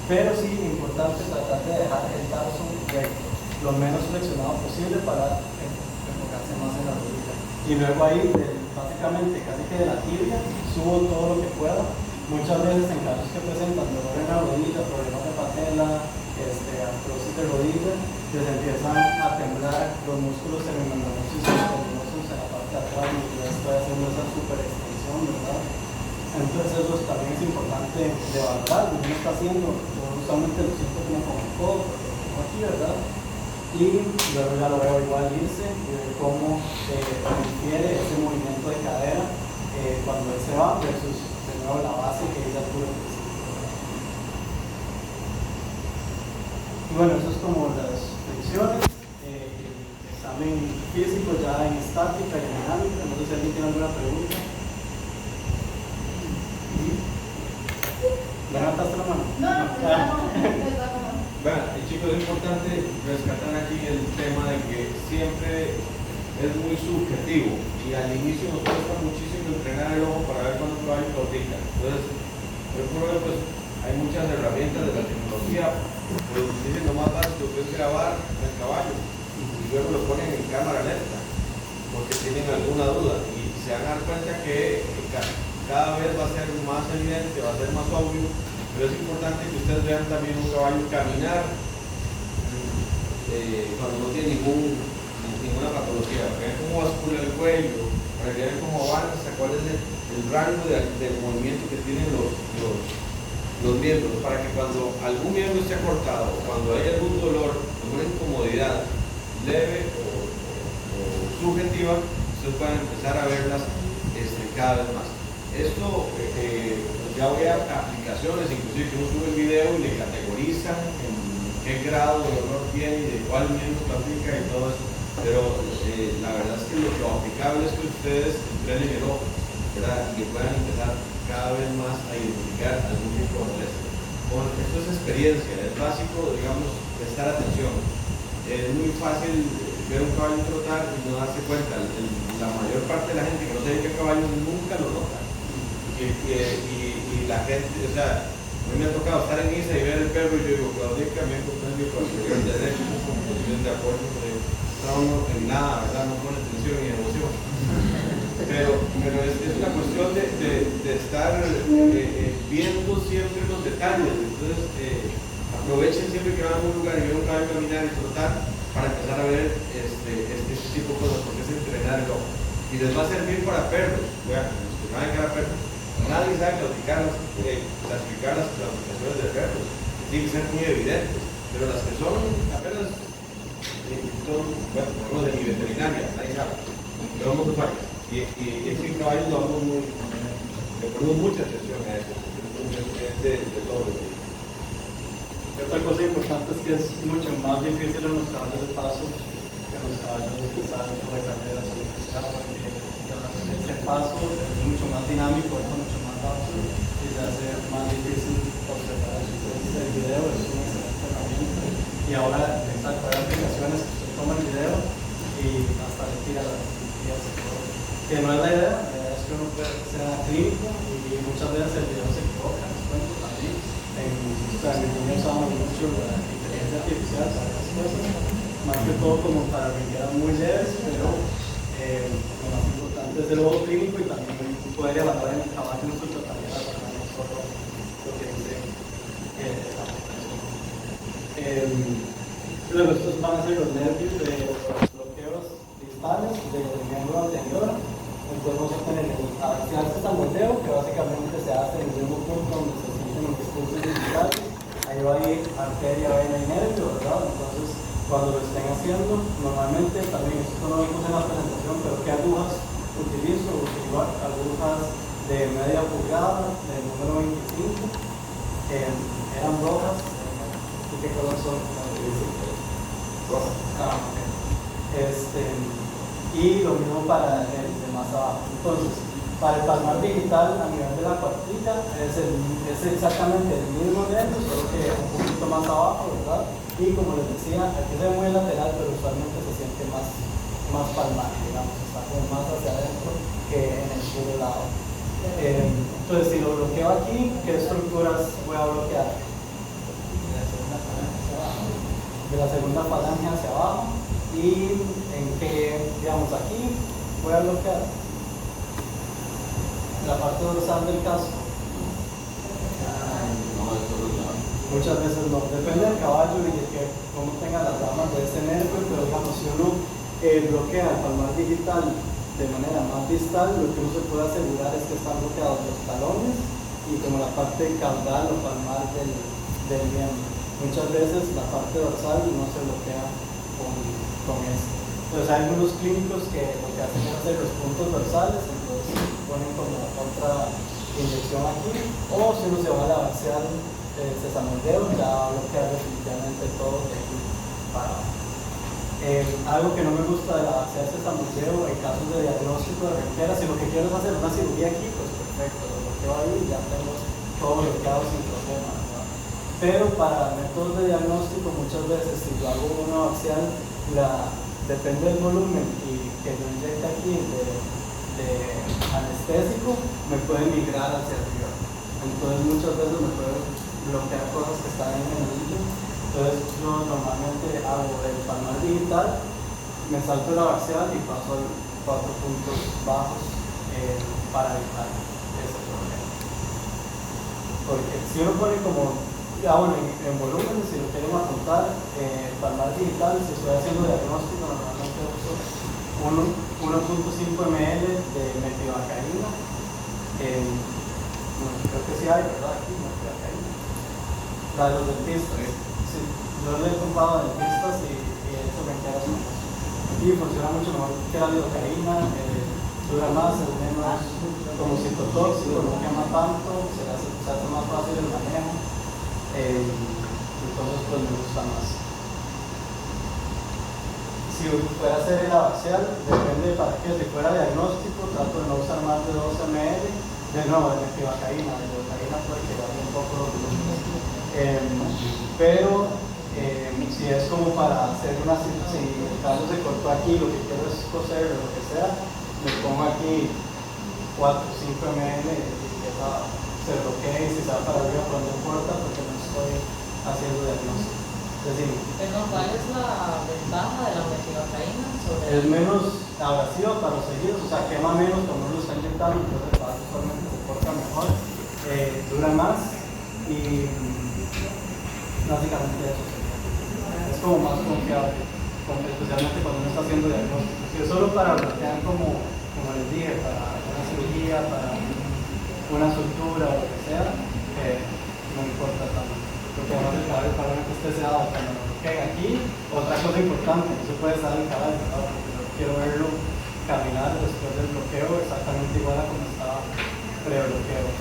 Pero sí, importante tratar de dejar el tarso recto, lo menos flexionado posible para enfocarse más en la rodilla. Y luego ahí, básicamente casi que de la tibia, subo todo lo que pueda. Muchas veces en casos que presentan dolor en la rodilla, problemas de patela, artrosis de rodilla, les empiezan a temblar los músculos semimembranosos y semimembranosos en la parte de atrás, y ya estoy haciendo esa super extensión, ¿verdad? Entonces eso también es importante de valorar. Lo que uno está haciendo, yo usualmente lo siento como con el codo, como aquí, ¿verdad? Y luego ya lo veo igual irse y ver cómo difiere ese movimiento de cadera cuando él se va versus de nuevo la base que es al puro principio. Y bueno, eso es como las flexiones, examen físico ya en estática y en dinámica. No sé si alguien tiene alguna pregunta. ¿Levantaste la mano? No, Bueno, chicos, es importante rescatar aquí el tema de que siempre es muy subjetivo y al inicio nos cuesta muchísimo entrenar el ojo para ver cuándo el caballo claudica. Entonces, yo creo que pues, hay muchas herramientas de la tecnología, pero dicen lo más básico que es grabar el caballo y luego lo ponen en cámara lenta porque tienen alguna duda y se van a dar cuenta que cada vez va a ser más evidente, va a ser más obvio. Pero es importante que ustedes vean también un caballo caminar cuando no tiene ninguna patología, para que vean cómo bascula el cuello, para que vean cómo avanza, cuál es el rango de movimiento que tienen los miembros, para que cuando algún miembro esté cortado, cuando hay algún dolor, alguna incomodidad leve o subjetiva, ustedes puedan empezar a verlas cada vez más. Esto ya voy a aplicaciones, inclusive que uno sube el video y le categorizan en qué grado de dolor tiene y de cuál miembro clasifica y todo eso. Pero la verdad es que lo aplicable es que ustedes entrenen el ojo, ¿verdad? Y que puedan empezar cada vez más a identificar algún tipo de molestia. Bueno, esto es experiencia, es básico, digamos, prestar atención. Es muy fácil ver un caballo trotar y no darse cuenta. La mayor parte de la gente que no se dedica a caballos nunca lo nota. Y la gente, o sea, a mí me ha tocado estar en misa y ver el perro y yo digo, Claudica, me comprende con el derecho, con posición de acuerdo, no en nada, ¿verdad? No pone atención ni emoción. Pero es una cuestión de estar viendo siempre los detalles. Entonces, aprovechen siempre que van a un lugar y ven un caballo caminar y trotar para empezar a ver este tipo de cosas, porque es entrenar el ojo. Y les va a servir para perros, vean, los que saben cada perro. Nadie sabe clasificar las clasificaciones de perros, tienen que ser muy evidentes, pero las que son apenas son de mi veterinaria, nadie sabe, pero vamos a saber. Y este caballo le ponemos mucha atención a eso, es de todo lo que. Otra cosa importante es que es mucho más difícil en los caballos de paso que en los caballos que salen por la carrera. Ese paso es mucho más dinámico, es mucho más rápido y se hace más difícil observar. Entonces el video es una excelente herramienta. Y ahora, exacto, hay aplicaciones que usted toma el video y hasta le tira las guías y todo. Que no es la idea es que uno puede ser clínico y muchas veces el video se equivoca, les cuento también. O sea, en mi niño usamos mucho la inteligencia artificial para esas cosas, más que todo como para brinqueras muy leves, pero lo más importante es el ojo clínico y también poder evaluar en el caballo en su totalidad, para no solo lo que dice la aplicación. Luego estos van a ser los nervios de los bloqueos distales del miembro anterior. Entonces vamos a tener el axial sesamoideo, que básicamente se hace en el mismo punto donde se sienten los discursos distales. Ahí va a ir arteria, vena y nervio, ¿verdad? Entonces, cuando lo estén haciendo, normalmente también, esto no lo puse en la presentación, pero ¿qué agujas utilizo? Utilizo agujas de media pulgada, del número 25, eran rojas. ¿Y qué color son? Rojas. Y lo mismo para el de más abajo. Entonces, para el palmar digital a nivel de la cuartilla es exactamente el mismo nervio, solo que un poquito más abajo, ¿verdad? Y como les decía, aquí se ve muy lateral, pero usualmente se siente más palmar, digamos, está como más hacia adentro que en el puro lado. Entonces, si lo bloqueo aquí, ¿qué estructuras voy a bloquear? De la segunda falange hacia abajo. Y en que, digamos, aquí voy a bloquear la parte dorsal del casco. Muchas veces no, depende del caballo y de que cómo tenga las ramas de ese nervio, pero digamos, si uno bloquea el palmar digital de manera más distal, lo que uno se puede asegurar es que están bloqueados los talones y como la parte caudal o palmar del miembro. Muchas veces la parte dorsal no se bloquea con esto. Entonces hay algunos clínicos que lo que hacen es hacer los puntos dorsales, entonces ponen como otra inyección aquí, o si uno se va a la axial sesamoideo, ya va a bloquear definitivamente todo de aquí para abajo. Algo que no me gusta de la axial sesamoideo en casos de diagnóstico de renquera, si lo que quiero es hacer una cirugía aquí, pues perfecto, lo bloqueo ahí y ya tengo todo bloqueado sin problema, ¿verdad? Pero para métodos de diagnóstico muchas veces si yo hago una axial, depende del volumen y que yo inyecte aquí de anestésico, me puede migrar hacia arriba. Entonces muchas veces me puede bloquear cosas que están en el niño. Entonces yo normalmente hago el palmar digital, me salto la axial y paso a 4 puntos bajos para evitar ese problema. Porque si uno pone como bueno, en volumen, si lo quieren apuntar, palmar digital, si estoy haciendo diagnóstico, normalmente uso 1.5 ml de metivacaína. Bueno, creo que sí hay, ¿verdad? Aquí, metivacaína. La de los dentistas. Sí, yo le he comprado a dentistas y eso me queda súper. Y funciona mucho mejor que la lidocaína, dura más, es menos menos como citotóxico, no quema tanto, se hace más fácil el manejo, entonces pues me gusta más. Si fuera a hacer el abaxial, depende de para qué. Si fuera diagnóstico, trato de no usar más de 2 ml. De nuevo, de metilbacaína. La lidocaína puede que baje un poco los volúmenes. Pero si es como para hacer una, si el caso se cortó aquí, lo que quiero es coser o lo que sea, le pongo aquí 4 o 5 ml y que se bloquee, y si se va para arriba pues no importa porque no estoy haciendo diagnóstico. Perdón, ¿cuál es la ventaja de la metilbacaína sobre Es menos abrasiva para los tejidos, o sea, quema menos cuando uno lo está inyectando, entonces usualmente se corta mejor, dura más y básicamente eso sería. Es como más confiable, especialmente cuando uno está haciendo diagnósticos. Si es solo para bloquear, como les dije, para una cirugía, para una sutura o lo que sea, no importa tanto. Porque además el caballo probablemente esté sedado cuando lo bloqueen aquí. Otra cosa importante, no se puede estar el caballo, ¿verdad? Porque yo quiero verlo caminar después del bloqueo exactamente igual a como estaba pre-bloqueo.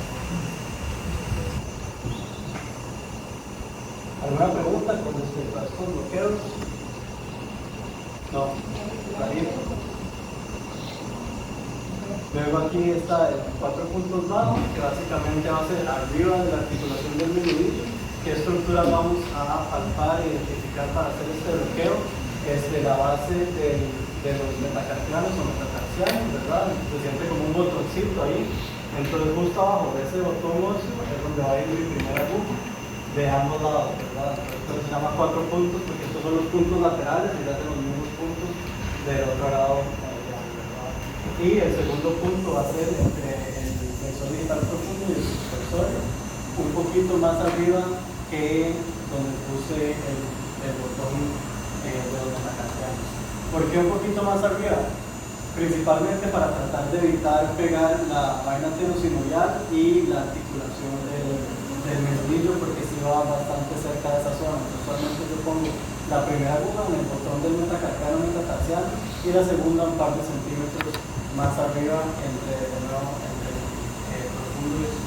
¿Alguna pregunta con respecto a estos bloqueos? No, clarito. Luego aquí está el 4 puntos bajos, que básicamente va a ser arriba de la articulación del menudillo. ¿Qué estructuras vamos a palpar e identificar para hacer este bloqueo? La base de los metacarpianos o metatarsianos, ¿verdad? Se siente como un botoncito ahí. Entonces justo abajo de ese botón óseo es donde va a ir mi primera aguja de ambos lados, ¿verdad? Entonces se llama 4 puntos porque estos son los puntos laterales y ya tenemos los mismos puntos del otro lado, ¿verdad? Y el segundo punto va a ser entre el flexor digital profundo y el suspensorio, un poquito más arriba que donde puse el botón de los metacarpianos. ¿Por qué un poquito más arriba? Principalmente para tratar de evitar pegar la vaina tenosinovial y la articulación del menudillo, porque si va bastante cerca de esa zona. Usualmente yo pongo la primera aguja en el botón del metacarpiano metatarsiano y la segunda un par de centímetros más arriba entre el profundo y el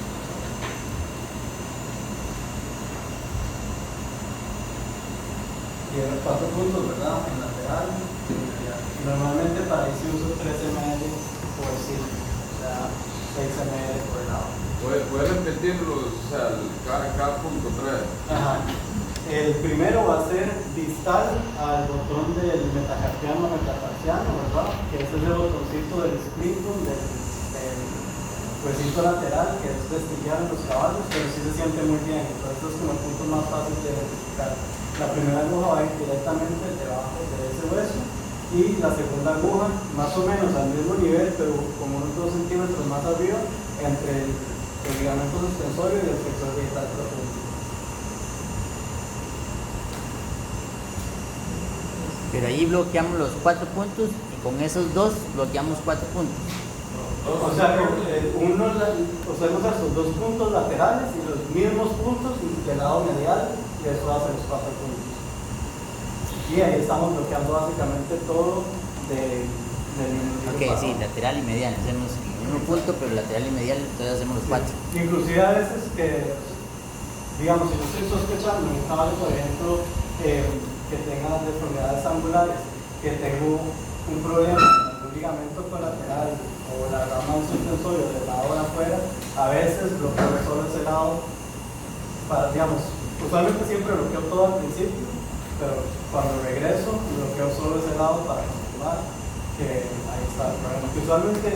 y los 4 puntos, ¿verdad? En lateral y medial. Normalmente para eso uso 13 ml por sitio, o sea, 6 ml por lado. ¿Puedes repetirlos, o sea, cada punto 3? Ajá. El primero va a ser distal al botón del metacarpiano metatarsiano, ¿verdad? Que ese es el botoncito del splintum, del huesito lateral, que es vestigial en los caballos, pero sí se siente muy bien. Entonces es como el punto más fácil de identificar. La primera aguja va a ir directamente debajo de ese hueso y la segunda aguja más o menos al mismo nivel, pero como unos 2 centímetros más arriba, entre el ligamento suspensorio y el flexor digital profundo. Pero ahí bloqueamos los 4 puntos y con esos 2 bloqueamos 4 puntos. O sea, usamos esos 2 puntos laterales y los mismos puntos del lado medial, y eso hace los 4 puntos. Y ahí estamos bloqueando básicamente todo del menudillo. Ok, sí, lateral y medial. Hacemos el mismo punto, pero lateral y medial, entonces hacemos los 4. Sí. Inclusive a veces que, digamos, si yo estoy sospechando en un caballo, por ejemplo, que tenga deformidades angulares, que tengo un problema en un ligamento colateral o la rama del suspensorio del lado de afuera, a veces bloqueo solo ese lado para, digamos, usualmente siempre bloqueo todo al principio, pero cuando regreso bloqueo solo ese lado para confirmar que ahí está el problema. Que usualmente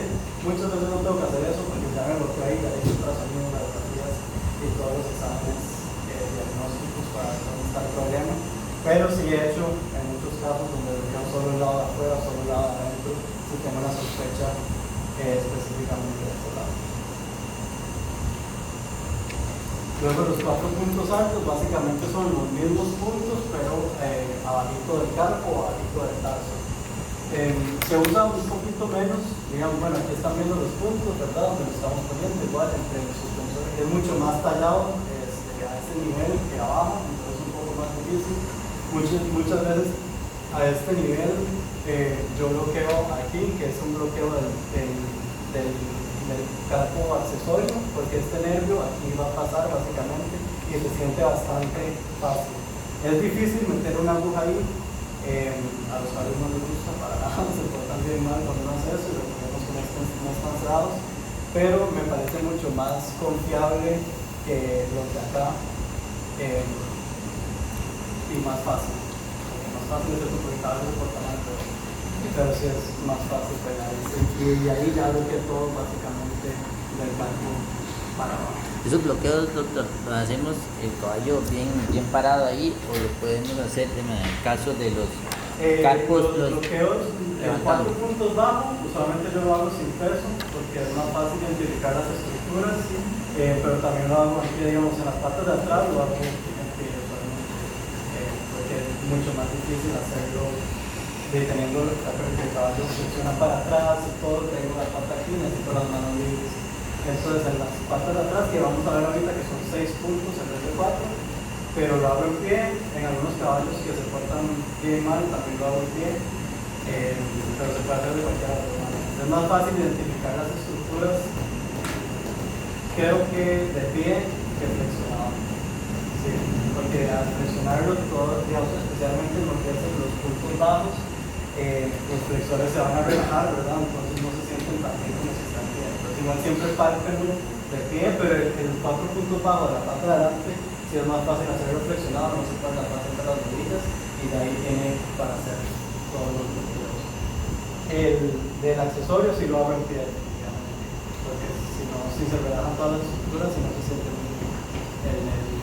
muchas veces no tengo que hacer eso porque ya me bloqueo ahí, ya he hecho ultrasonido, radiografías y todos los exámenes diagnósticos para ver dónde está el problema. Pero sí he hecho en muchos casos donde bloqueo solo el lado de afuera, solo el lado de adentro, si tengo una sospecha específicamente de este lado. Luego los 4 puntos altos básicamente son los mismos puntos, pero abajito del carpo o abajito del tarso. Se usa un poquito menos, digamos, bueno, aquí están viendo los puntos, ¿verdad? Donde lo estamos poniendo, igual entre los suspensores, es mucho más tallado a ese nivel que abajo, entonces es un poco más difícil. Muchas veces a este nivel yo bloqueo aquí, que es un bloqueo del carpo accesorio, porque este nervio aquí va a pasar básicamente y se siente bastante fácil. Es difícil meter una aguja ahí, a los cuales no les gusta para nada, se portan bien mal cuando uno hace eso y lo ponemos con no están cerrados, pero me parece mucho más confiable que los de acá y más fácil. Más fácil es el porque cada vez se porta mal, pero sí es más fácil pegarse. Y ahí ya lo que todo básicamente del campo para abajo. Esos bloqueos lo hacemos el caballo bien parado ahí, o lo podemos hacer en el caso de los carpos. Los bloqueos en 4 puntos bajos, usualmente yo lo hago sin peso porque es más fácil identificar las estructuras, pero también lo hago aquí, digamos, en las patas de atrás, lo hago en pie usualmente, porque es mucho más difícil hacerlo deteniendo el caballo funciona para atrás y todo, tengo la pata aquí, necesito las manos libres. Entonces en las patas de atrás, que vamos a ver ahorita que son 6 puntos en vez de 4, pero lo hago en pie. En algunos caballos que se portan bien mal también lo hago en pie, pero se puede hacer de cualquier otra manera. Es más fácil identificar las estructuras, creo que de pie que flexionado. Sí, porque al flexionarlo todo, digamos, especialmente en lo que es los puntos bajos, los flexores se van a relajar, ¿verdad? Entonces no se sienten tan bien como si están bien. Entonces igual siempre pálpenlo de pie, pero en los 4 puntos bajos de la pata de adelante sí es más fácil hacerlo flexionado, no se pone la pata entre las rodillas y de ahí tiene para hacer todos los bloqueos. El del accesorio sí lo hago en pie, definitivamente, porque si no, si se relajan todas las estructuras y no se siente muy bien el nervio.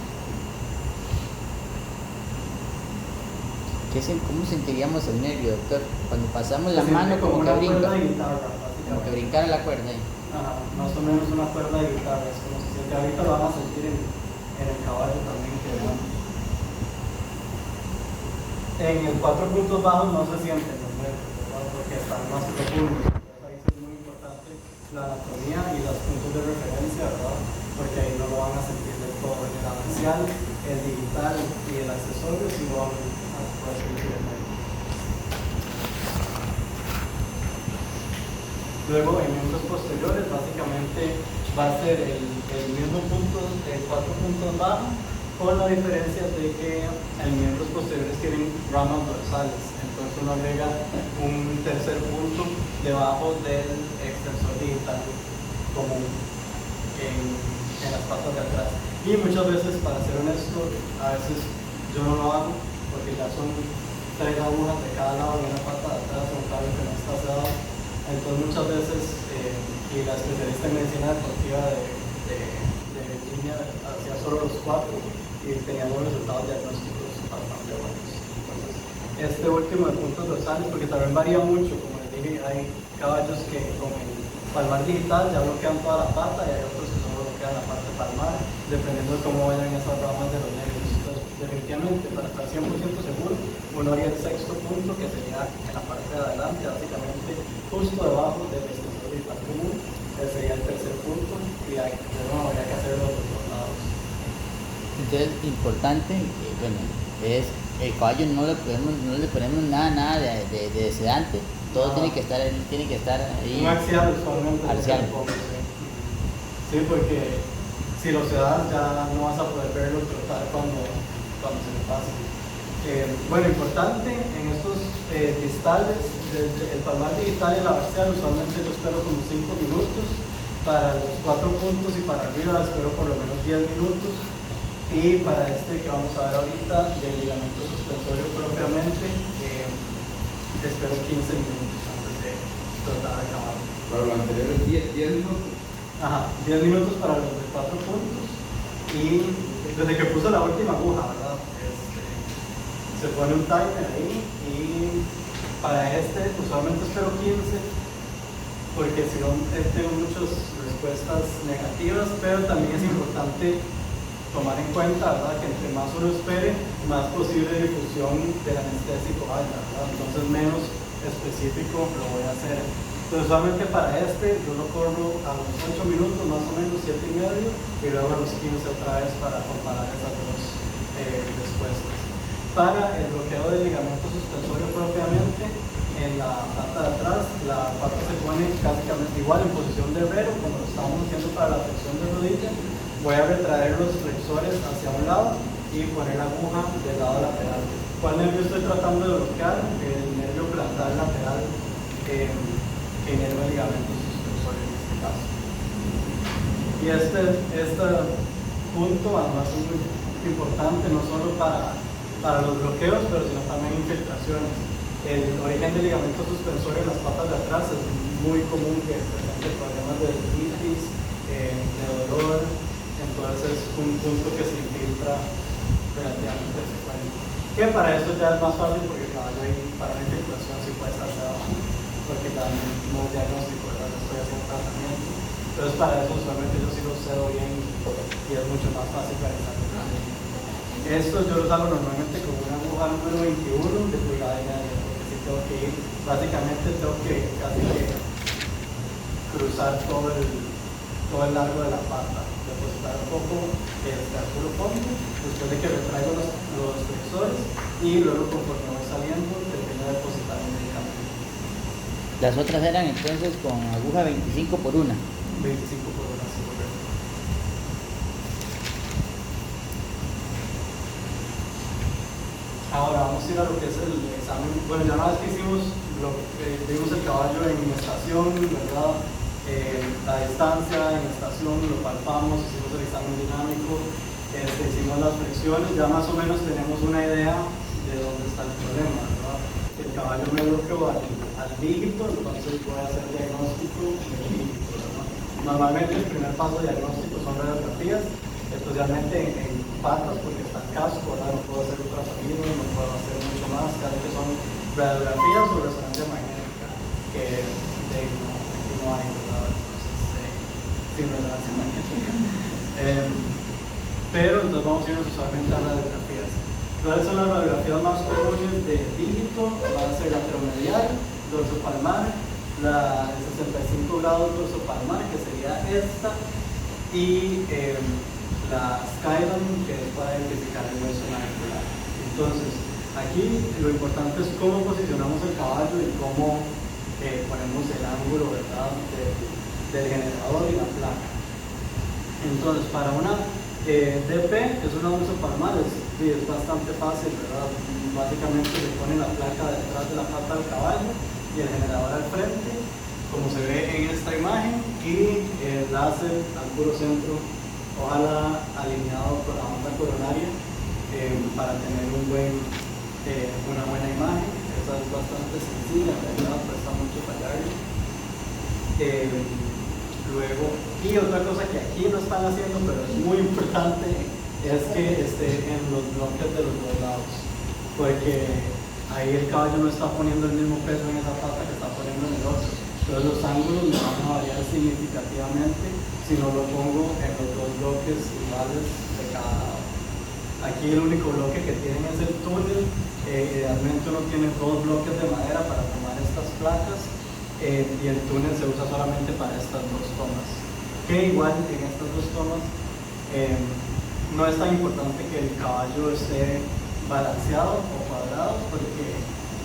¿Cómo sentiríamos el nervio, doctor? Cuando pasamos la Se mano siente como que una brinca, cuerda de guitarra, como que básicamente. brincara la cuerda ahí. Ajá, más o menos una cuerda de guitarra, es como se siente. Ahorita lo van a sentir en el caballo también que vean. En el 4 puntos bajos no se sienten los nervios, ¿verdad? Porque están más profundos. Entonces ahí sí es muy importante la anatomía y los puntos de referencia, ¿verdad? Porque ahí no lo van a sentir del todo. En el axial, el digital y el accesorio sí lo van a poder sentir el nervio. Luego en miembros posteriores básicamente va a ser el mismo punto de 4 puntos bajos, con la diferencia de que en miembros posteriores tienen ramas dorsales, entonces uno agrega un tercer punto debajo del extensor digital común en las patas de atrás. Y muchas veces, para ser honesto, a veces yo no lo hago porque ya son 3 agujas de cada lado de una pata de atrás o un caballo que no está cerrado. Entonces muchas veces, y la especialista en medicina deportiva de Virginia hacía solo los 4 y teníamos resultados diagnósticos bastante buenos. Entonces, este último de puntos dorsales, porque también varía mucho, como les dije, hay caballos que con el palmar digital ya bloquean toda la pata y hay otros que solo bloquean la parte palmar, dependiendo de cómo vayan esas ramas de los nervios. Entonces, definitivamente, para estar 100% seguro, uno haría el 6.º punto, que sería en la parte de adelante, básicamente justo debajo del extensor digital común. Ese sería el 3.er punto y ahí, de nuevo, habría que hacerlo de los dos lados. Entonces, importante, bueno, es el caballo no le ponemos nada de sedante, todo tiene que estar ahí. Un axial usualmente. Axial. Sí, porque si lo sedas ya no vas a poder verlo trotar cuando se le pase. Bueno, importante en estos distales, el palmar digital y la axial, usualmente yo espero como 5 minutos. Para los 4 puntos y para arriba espero por lo menos 10 minutos. Y para este que vamos a ver ahorita, del ligamento suspensorio propiamente, espero 15 minutos antes de trotar el caballo. Para lo anterior es 10 minutos. Ajá, 10 minutos para los de 4 puntos. Y desde que puse la última aguja, ¿verdad? Se pone un timer ahí y para este usualmente espero 15, porque si no tengo muchas respuestas negativas, pero también es importante tomar en cuenta, ¿verdad?, que entre más uno espere, más posible difusión del anestésico haya, ¿verdad? Entonces menos específico lo voy a hacer. Entonces usualmente para este yo lo corro a los 8 minutos, más o menos 7 y medio, y luego a los 15 otra vez para comparar esas dos respuestas. Para el bloqueo del ligamento suspensorio propiamente, en la pata de atrás, la pata se pone básicamente igual en posición de herrero, como lo estábamos haciendo para la flexión de rodilla. Voy a retraer los flexores hacia un lado y poner la aguja del lado lateral. ¿Cuál nervio estoy tratando de bloquear? El nervio plantar lateral, que inerva el ligamento suspensor en este caso. Y este punto además es muy importante, no solo para los bloqueos, pero sino también infiltraciones. El origen del ligamento suspensor en las patas de atrás es muy común que presente problemas de artritis, de dolor, entonces es un punto que se infiltra relativamente frecuente. Que para eso ya es más fácil porque el caballo ahí para la infiltración sí puede estar abajo, porque también no es diagnóstico, ¿verdad? Estoy haciendo tratamiento. Entonces para eso usualmente yo sí lo cedo bien y es mucho más fácil realizar el tratamiento. Esto yo lo hago normalmente con una aguja número 21 de pulgada y media, porque si tengo que ir, básicamente tengo que casi que cruzar todo el largo de la pata, depositar un poco el cálculo fondo, después de que retraigo los flexores y luego conforme voy saliendo termino de depositar el medicamento. Las otras eran entonces con aguja 25 por 1. 25 por hora, sí, correcto. Ahora vamos a ir a lo que es el examen. Bueno, ya una vez que vimos el caballo en estación, ¿verdad? La distancia en estación, lo palpamos, hicimos el examen dinámico, hicimos las flexiones, ya más o menos tenemos una idea de dónde está el problema, ¿verdad? El caballo me bloqueó al dígito, entonces voy a hacer diagnóstico del dígito, ¿verdad? Normalmente el primer paso de diagnóstico son radiografías, especialmente en patas, porque está el casco, ¿verdad? No puedo hacer ultrasonido, no puedo hacer mucho más, casi que son radiografías o resonancia magnética, que no hay, ¿verdad? Entonces, sin resonancia magnética. Pero entonces vamos a irnos usualmente a radiografías. ¿Cuáles son las radiografías más comunes de dígito? Va a ser la lateromedial, dorsopalmar, la de 65 grados dorsopalmar, que sería esta, y la Skylon, que es para identificar el hueso navicular. Entonces, aquí lo importante es cómo posicionamos el caballo y cómo ponemos el ángulo, ¿verdad? del generador y la placa. Entonces, para una DP, que es una dorsopalmar, es bastante fácil, ¿verdad? Básicamente se pone la placa detrás de la pata del caballo y el generador al frente, como se ve en esta imagen, y el láser al puro centro, ojalá alineado con la onda coronaria, para tener una buena imagen. Esa es bastante sencilla, en realidad cuesta mucho fallarlo. Luego, y otra cosa que aquí no están haciendo, pero es muy importante, es que esté en los bloques de los dos lados, porque ahí el caballo no está poniendo el mismo peso en esa pata que está poniendo en el otro. Entonces los ángulos me van a variar significativamente si no lo pongo en los dos bloques iguales de cada lado. Aquí el único bloque que tienen es el túnel. Idealmente uno tiene dos bloques de madera para tomar estas placas, y el túnel se usa solamente para estas dos tomas. Que igual en estas dos tomas no es tan importante que el caballo esté balanceado o cuadrado, porque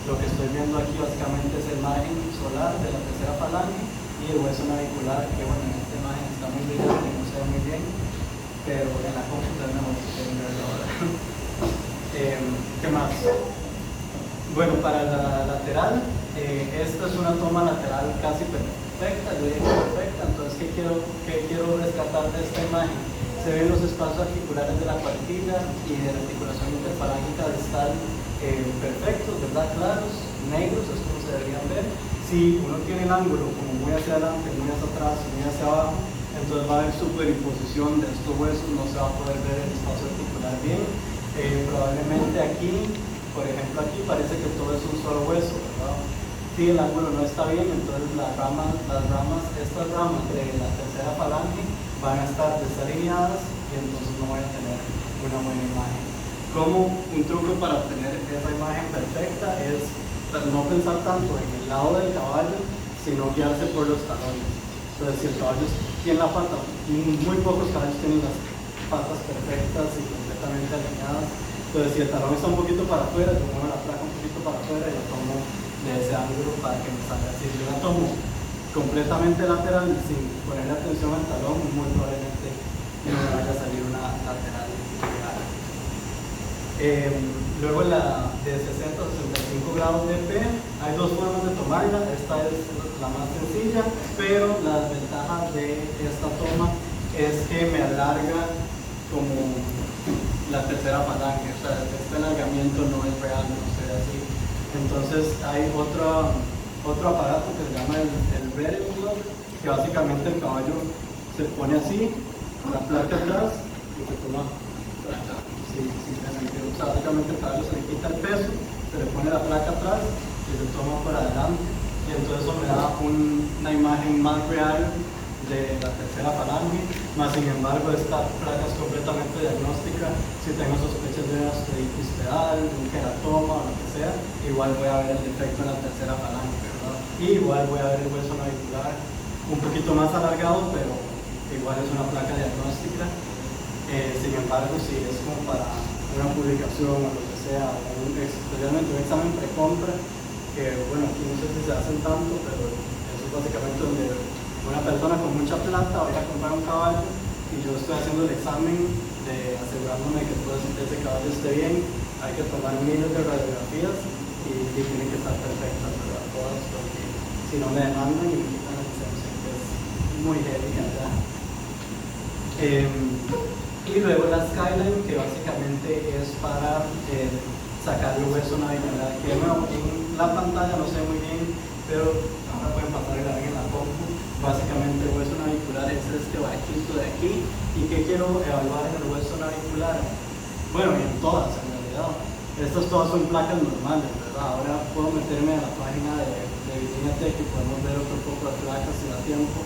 lo que estoy viendo aquí básicamente es el margen solar de la tercera falange y el hueso navicular, que bueno, en esta imagen está muy brillante, no se ve muy bien, pero en la computadora mejor se pueden verlo ahora. ¿Qué más? Bueno, para la lateral, esta es una toma lateral casi perfecta, yo diría perfecta. Entonces, ¿qué quiero rescatar de esta imagen? Se ven los espacios articulares de la cuartilla y de la articulación interfalángica distal perfectos, ¿verdad? Claros, negros, es como se deberían ver. Si uno tiene el ángulo como muy hacia adelante, muy hacia atrás, muy hacia abajo, entonces va a haber superimposición de estos huesos, no se va a poder ver el espacio articular bien. Probablemente aquí, por ejemplo aquí, parece que todo es un solo hueso, ¿verdad? Si el ángulo no está bien, entonces estas ramas de la tercera falange van a estar desalineadas y entonces no voy a tener una buena imagen. Como un truco para obtener esa imagen perfecta es no pensar tanto en el lado del caballo, sino guiarse por los talones. Entonces, si el caballo tiene la pata, muy pocos caballos tienen las patas perfectas y completamente alineadas. Entonces, si el talón está un poquito para afuera, yo muevo la placa un poquito para afuera y la tomo de ese ángulo para que me salga así. Si yo la tomo completamente lateral sin ponerle atención al talón, muy probablemente no me vaya a salir una lateral ideal. Luego la de 60 a 65 grados de P, hay dos formas de tomarla. Esta es la más sencilla, pero la desventaja de esta toma es que me alarga como la tercera falange, o sea, este alargamiento no es real, no se ve así. Entonces hay otro aparato que se llama el Bedding Glove, que básicamente el caballo se pone así, la placa atrás y se toma placa. Sí, simplemente, o sea, básicamente el caballo se le quita el peso, se le pone la placa atrás y se toma por adelante, y entonces eso me da una imagen más real de la tercera falange. Más sin embargo, esta placa es completamente diagnóstica. Si tengo sospechas de una osteoitis pedal, de un queratoma o lo que sea, igual voy a ver el defecto en la tercera falange, ¿verdad? Y igual voy a ver el hueso navicular un poquito más alargado, pero igual es una placa diagnóstica. Sin embargo, si es como para una publicación o lo que sea, o especialmente un examen precompra, que bueno, aquí no sé si se hacen tanto, pero eso es básicamente donde una persona con mucha plata vaya a comprar un caballo y yo estoy haciendo el examen de asegurándome que todo ese caballo esté bien. Hay que tomar miles de radiografías y tienen que estar perfectas, ¿verdad? Todas, porque si no me demandan y me quitan la licencia, que es muy heavy allá. Y luego la Skyline, que básicamente es para sacar el hueso navicular. Que en la pantalla no sé muy bien, pero ahora pueden pasar a grabar en la compu. Básicamente el hueso navicular es este bajito de aquí. ¿Y qué quiero evaluar en el hueso navicular? Bueno, en todas en realidad. Estas todas son placas normales, ¿verdad? Ahora puedo meterme a la página de Virginia Tech y podemos ver otro poco de placas si da tiempo,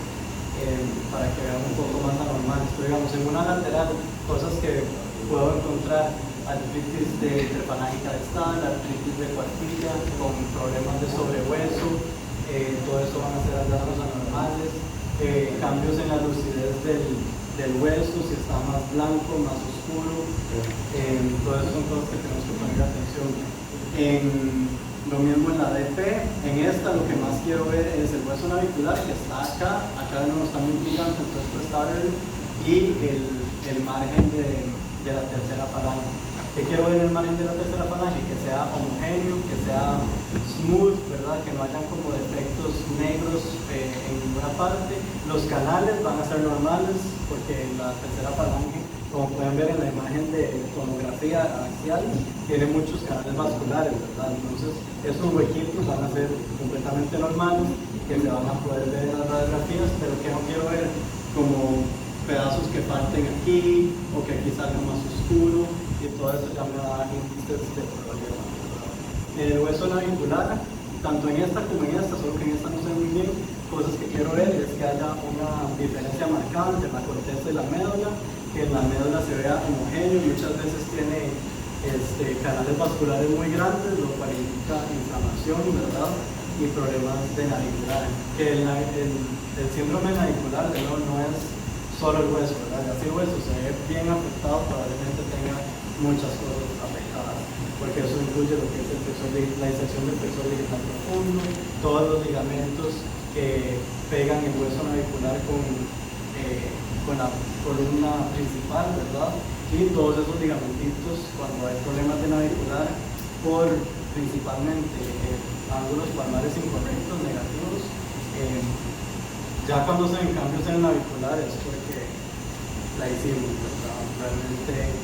para que vean un poco más anormales. Pero digamos, en una lateral, cosas que puedo encontrar: artritis de interfalangica distal, artritis de cuartilla, con problemas de sobrehueso, todo eso van a ser hallazgos anormales, cambios en la lucidez del hueso, si está más blanco, más oscuro, todo eso son cosas que tenemos que poner atención. Lo mismo en la DP. En esta lo que más quiero ver es el hueso navicular, que está acá no está muy gigante, entonces puede estar y el margen de la tercera falange. ¿Qué quiero ver en el margen de la tercera falange? Que sea homogéneo, que sea smooth, ¿verdad? Que no hayan como defectos negros en ninguna parte. Los canales van a ser normales, porque la tercera falange, como pueden ver en la imagen de tomografía axial, tiene muchos canales vasculares, ¿verdad? Entonces, esos huequitos van a ser completamente normales, que se van a poder ver en las radiografías, pero que no quiero ver como pedazos que falten aquí, o que aquí salga más oscuro, y todo eso ya me da índices de problema. El hueso navicular, tanto en esta como en esta, solo que en esta no sé muy bien, cosas que quiero ver es que haya una diferencia marcada entre la corteza y la médula, que en la médula se vea homogéneo. Muchas veces tiene canales vasculares muy grandes, lo cual indica inflamación, ¿verdad? Y problemas de navicular. Que el síndrome navicular, de nuevo, no es solo el hueso, ¿verdad? Ya si el hueso se ve bien afectado, probablemente tenga muchas cosas afectadas, porque eso incluye lo que es la inserción del flexor digital profundo, todos los ligamentos que pegan el hueso navicular con la columna principal, ¿verdad? Y todos esos ligamentitos, cuando hay problemas de navicular, por principalmente ángulos palmares incorrectos, negativos, ya cuando se ven cambios en el navicular es porque la hicimos, ¿verdad? Realmente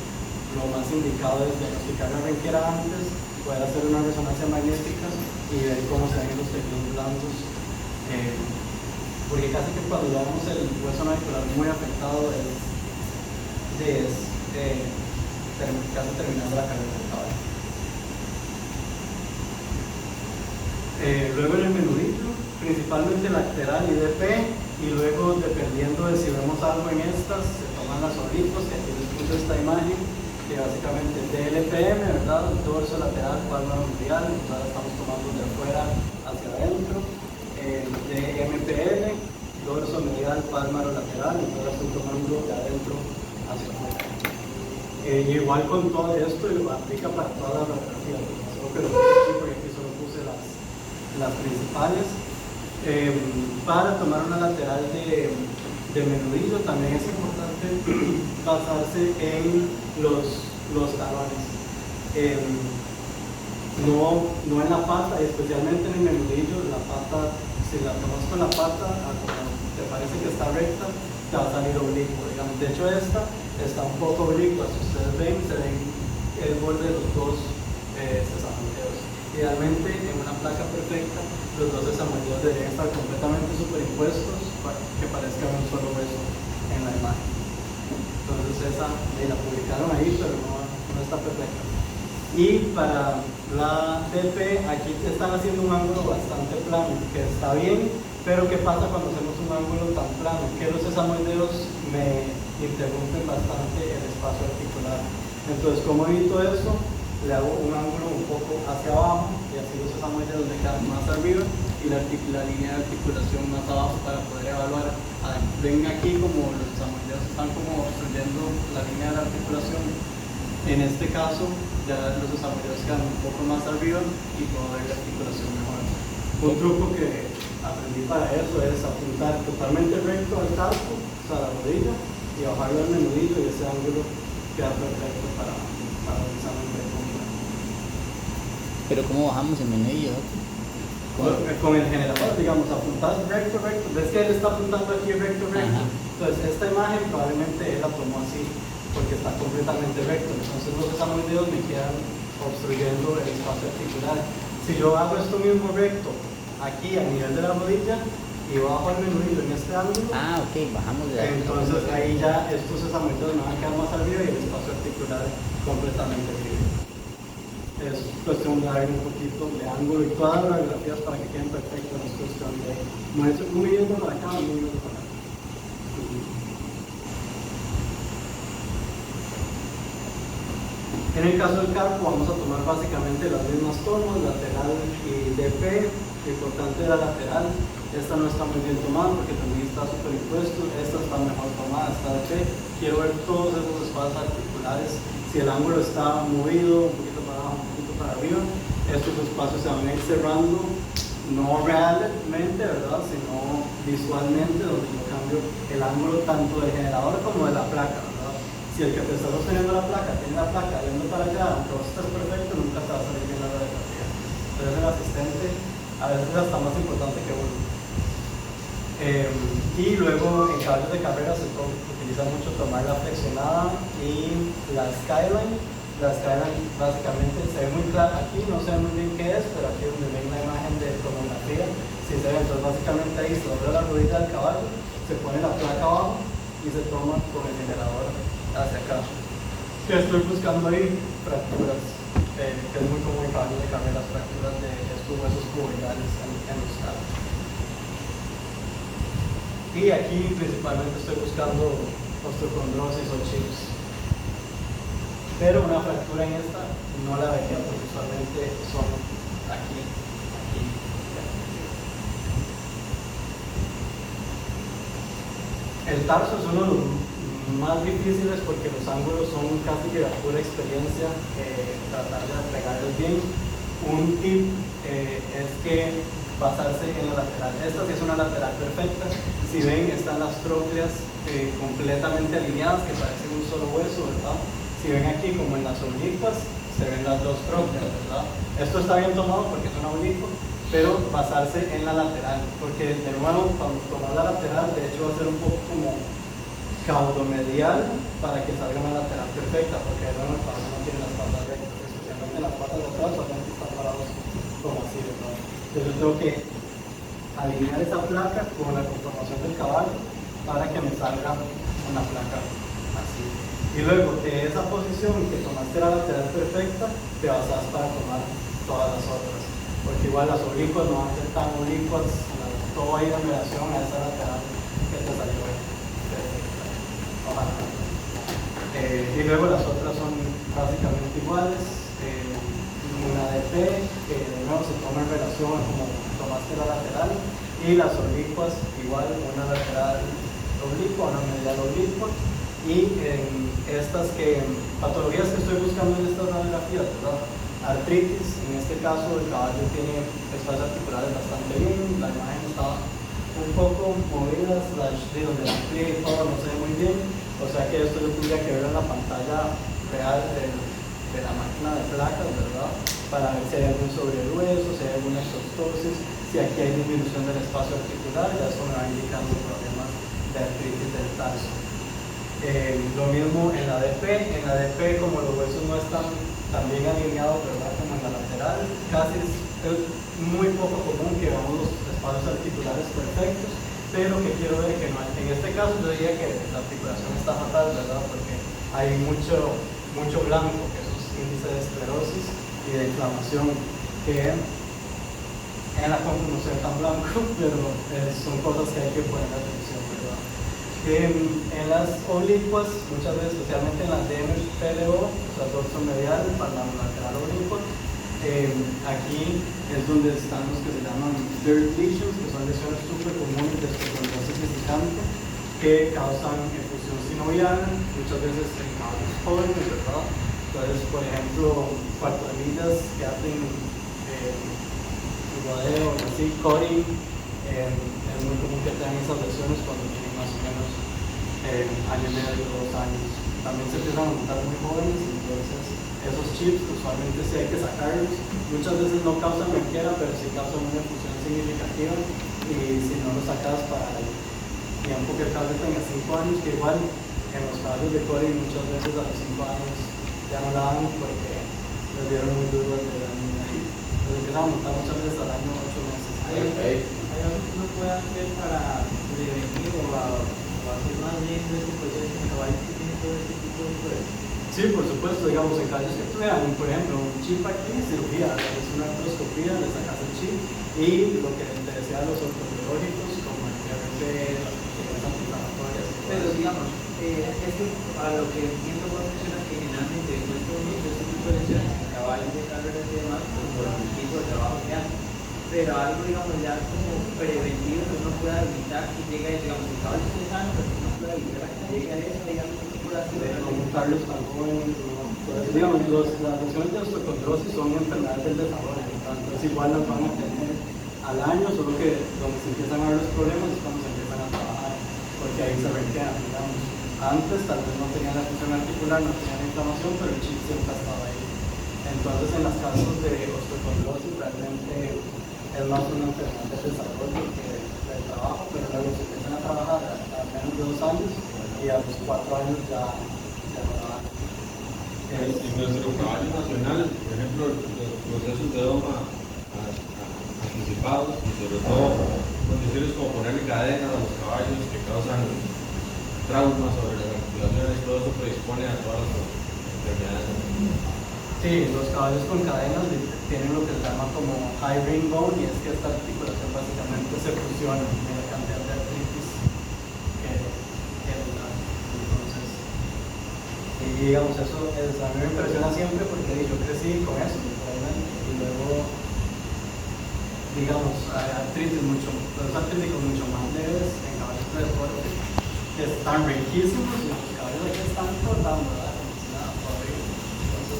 lo más indicado es diagnosticar la renquera antes, poder hacer una resonancia magnética y ver cómo se ven los tejidos blandos, porque casi que cuando vemos el hueso navicular muy afectado es casi terminando la carrera del caballo. Luego en el menudito, principalmente lateral y DP, y luego dependiendo de si vemos algo en estas, se toman las oblicuos, que aquí les puse esta imagen, que básicamente es de LPM, ¿verdad? El dorso lateral, pálmaro medial, ahora estamos tomando de afuera hacia adentro, de MPL, dorso medial, pálmaro lateral, y ahora estoy tomando de adentro hacia afuera. Y igual con todo esto, aplica para todas las radiografías, solo que lo puse aquí, porque aquí solo puse las principales. Para tomar una lateral de menudillo también es importante basarse en los talones. No en la pata, especialmente en el menudillo. La pata, si la tomas con la pata, como te parece que está recta, te va a salir oblicuo, digamos. De hecho, esta está un poco oblicua. Si ustedes ven, se ven el borde de los dos sesamoideos. Idealmente, en una placa perfecta, los dos sesamoideos deberían estar completamente superimpuestos para que parezca un solo hueso en la imagen. Entonces, esa la publicaron ahí, pero no está perfecta. Y para la DP, aquí están haciendo un ángulo bastante plano, que está bien, pero ¿qué pasa cuando hacemos un ángulo tan plano? Que los sesamoideos me interrumpen bastante el espacio articular. Entonces, ¿cómo evito eso? Le hago un ángulo un poco hacia abajo y así los sesamoideos me quedan más arriba y la línea de articulación más abajo para poder evaluar. Ven aquí como los sesamoideos están como obstruyendo la línea de la articulación. En este caso, ya los sesamoideos quedan un poco más arriba y puedo ver la articulación mejor. Un truco que aprendí para eso es apuntar totalmente recto al casco, o sea, la rodilla, y bajarlo al menudillo, y ese ángulo queda perfecto para un examen de compra. Pero ¿cómo bajamos el menudillo? Con el generador, digamos, apuntar recto. ¿Ves que él está apuntando aquí recto? Ajá. Entonces, esta imagen probablemente él la tomó así, porque está completamente recto. Entonces, los sesamoideos me quedan obstruyendo el espacio articular. Si yo hago esto mismo recto, aquí a nivel de la rodilla, y bajo el menudillo en este ángulo, Ok, bajamos de ahí. entonces ahí ya estos sesamoideos me van a quedar más arriba y el espacio articular completamente libre. Es cuestión de darle un poquito de ángulo y todas las radiografías para que queden perfectas. Es cuestión de moverse un milímetro para acá, un milímetro para acá. En el caso del carpo vamos a tomar básicamente las mismas tomas, lateral y DP. Lo importante de la lateral, esta no está muy bien tomada porque también está superimpuesto, esta está mejor tomada, esta DP. Quiero ver todos esos espacios articulares, si el ángulo está movido, un poquito para abajo, un poquito para arriba, estos espacios se van a ir cerrando, no realmente, ¿verdad?, sino visualmente, donde yo cambio el ángulo tanto del generador como de la placa, ¿verdad? Si el que te está sosteniendo la placa tiene la placa yendo para allá, aunque vos estés perfecto, nunca te va a salir bien la radiografía. Entonces el asistente a veces es hasta más importante que uno. Y luego en caballos de carrera se utiliza mucho tomar la flexionada y la skyline. La skyline básicamente se ve muy clara aquí, no sé muy bien qué es, pero aquí donde ven la imagen de tomografía, si se ve, entonces básicamente ahí se dobla la rodilla del caballo, se pone la placa abajo y se toma con el generador hacia acá. ¿Qué estoy buscando ahí? Fracturas, que es muy común en caballos de carrera, fracturas de estos huesos cuboidales en los caballos. Y aquí principalmente estoy buscando osteocondrosis o chips. Pero una fractura en esta no la vería porque usualmente son aquí y aquí. El tarso es uno de los más difíciles porque los ángulos son casi que la pura experiencia, tratar de pegarles bien. Un tip es que basarse en la lateral. Esta sí es una lateral perfecta. Si ven, están las trócleas completamente alineadas, que parecen un solo hueso, ¿verdad? Si ven aquí, como en las oblicuas, se ven las dos trócleas, ¿verdad? Esto está bien tomado porque es una oblicua, pero basarse en la lateral, porque de nuevo, cuando tomar la lateral, de hecho va a ser un poco como caudomedial para que salga una lateral perfecta, porque de nuevo el caballo no tiene las patas rectas, especialmente las patas de atrás, solamente están parados como así, ¿verdad? Entonces yo tengo que alinear esa placa con la conformación del caballo para que me salga una placa así. Y luego de esa posición que tomaste la lateral perfecta, te basas para tomar todas las otras. Porque igual las oblicuas no van a ser tan oblicuas, todo va a ir en relación a esa lateral que te salió perfecta. Ojalá. Y luego las otras son básicamente iguales. Una DP, que de nuevo se toma en relación a como tomaste la lateral. Y las oblicuas, igual, una lateral oblicua, una medial oblicua. Y en estas patologías que estoy buscando en estas radiografías, ¿verdad? artritis. En este caso el caballo tiene espacios articulares bastante bien, la imagen está un poco movida, de donde la pliegue y todo no se ve muy bien, o sea que esto yo tendría que ver en la pantalla real de la máquina de placas, ¿verdad? Para ver si hay algún sobrehueso, si hay alguna exostosis, si aquí hay disminución del espacio articular, ya eso me va indicando problemas de artritis del tarso. Lo mismo en la DP como los huesos no están tan bien alineados, ¿verdad? Como en la lateral, casi es muy poco común que veamos los espacios articulares perfectos, pero que quiero ver que no hay. En este caso yo diría que la articulación está fatal, ¿verdad? Porque hay mucho blanco, que eso es índice de esclerosis y de inflamación, que en la compu no se ve tan blanco, pero son cosas que hay que poner atención, ¿verdad? En las oblicuas, muchas veces, especialmente en las DMPLO, o sea, dorso medial, lateral oblicuo, aquí es donde están los que se llaman dirt lesions, que son lesiones súper comunes de osteoporosis significante, que causan efusión sinovial, muchas veces en caballos jóvenes, ¿verdad? Entonces, por ejemplo, cuartomillas que hacen rodeo, así, cutting, es muy común que tengan esas lesiones cuando tienen más o menos año y medio, 2 años. También se empiezan a montar muy jóvenes, entonces esos chips usualmente sí hay que sacarlos. Muchas veces no causan cualquiera, pero sí causan una efusión significativa, y si no los sacas para el tiempo que el caballo tenga 5 años, que igual en los caballos de cutting muchas veces a los 5 años ya no la dan porque les dieron muy duro de la niña. Los empiezan a montar muchas veces al año 8 meses. ¿Hay algo que uno pueda hacer para prevenir o hacer más lento este proceso en caballos que tienen todo este tipo de cosas? Sí, por supuesto, digamos, en casos que tuvieran, por ejemplo, un chip aquí, cirugía, es una artroscopía, le sacas el chip, y lo que te decía los ortobiológicos, como el PRP, las antiinflamatorias. Pero digamos, es que a lo que entiendo vos mencionas que generalmente estos tipo de lesiones en caballos de carreras y demás, pues por el tipo de trabajo que hacen. Pero algo, digamos, ya como preventivo que uno pueda evitar que llegue, digamos, el caballo esté sano, pero que uno pueda evitar que llegue a eso, digamos, que pueda hacer. Como Carlos tan joven, digamos, las lesiones de osteocondrosis son enfermedades del desarrollo, entonces igual las van a tener al año, solo que donde se empiezan a ver los problemas es cuando se empiezan a trabajar, porque ahí se requedan, digamos. Antes tal vez no tenían la función articular, no tenían la inflamación, pero el chip siempre estaba ahí. Entonces en los casos de osteocondrosis realmente es más una enfermedad del desarrollo que del trabajo, pero luego se empiezan a trabajar a menos de 2 años y a los 4 años ya no la dan. En nuestro caballo nacional, por ejemplo, los procesos de doma anticipados, y sobre todo condiciones como ponerle cadenas a los caballos que causan traumas sobre las articulaciones, todo eso predispone a todas las enfermedades. Sí, los caballos con cadenas tienen lo que se llama como high ring bone, y es que esta articulación básicamente se fusiona de la cantidad de artritis que les da. Entonces, y digamos, eso a mí me impresiona siempre porque yo crecí con eso, y luego, digamos, hay artritis los artríticos mucho más leves en caballos de desarrollo que están riquísimos, y los caballos aquí están cortando, ¿verdad? Como si nada, horrible.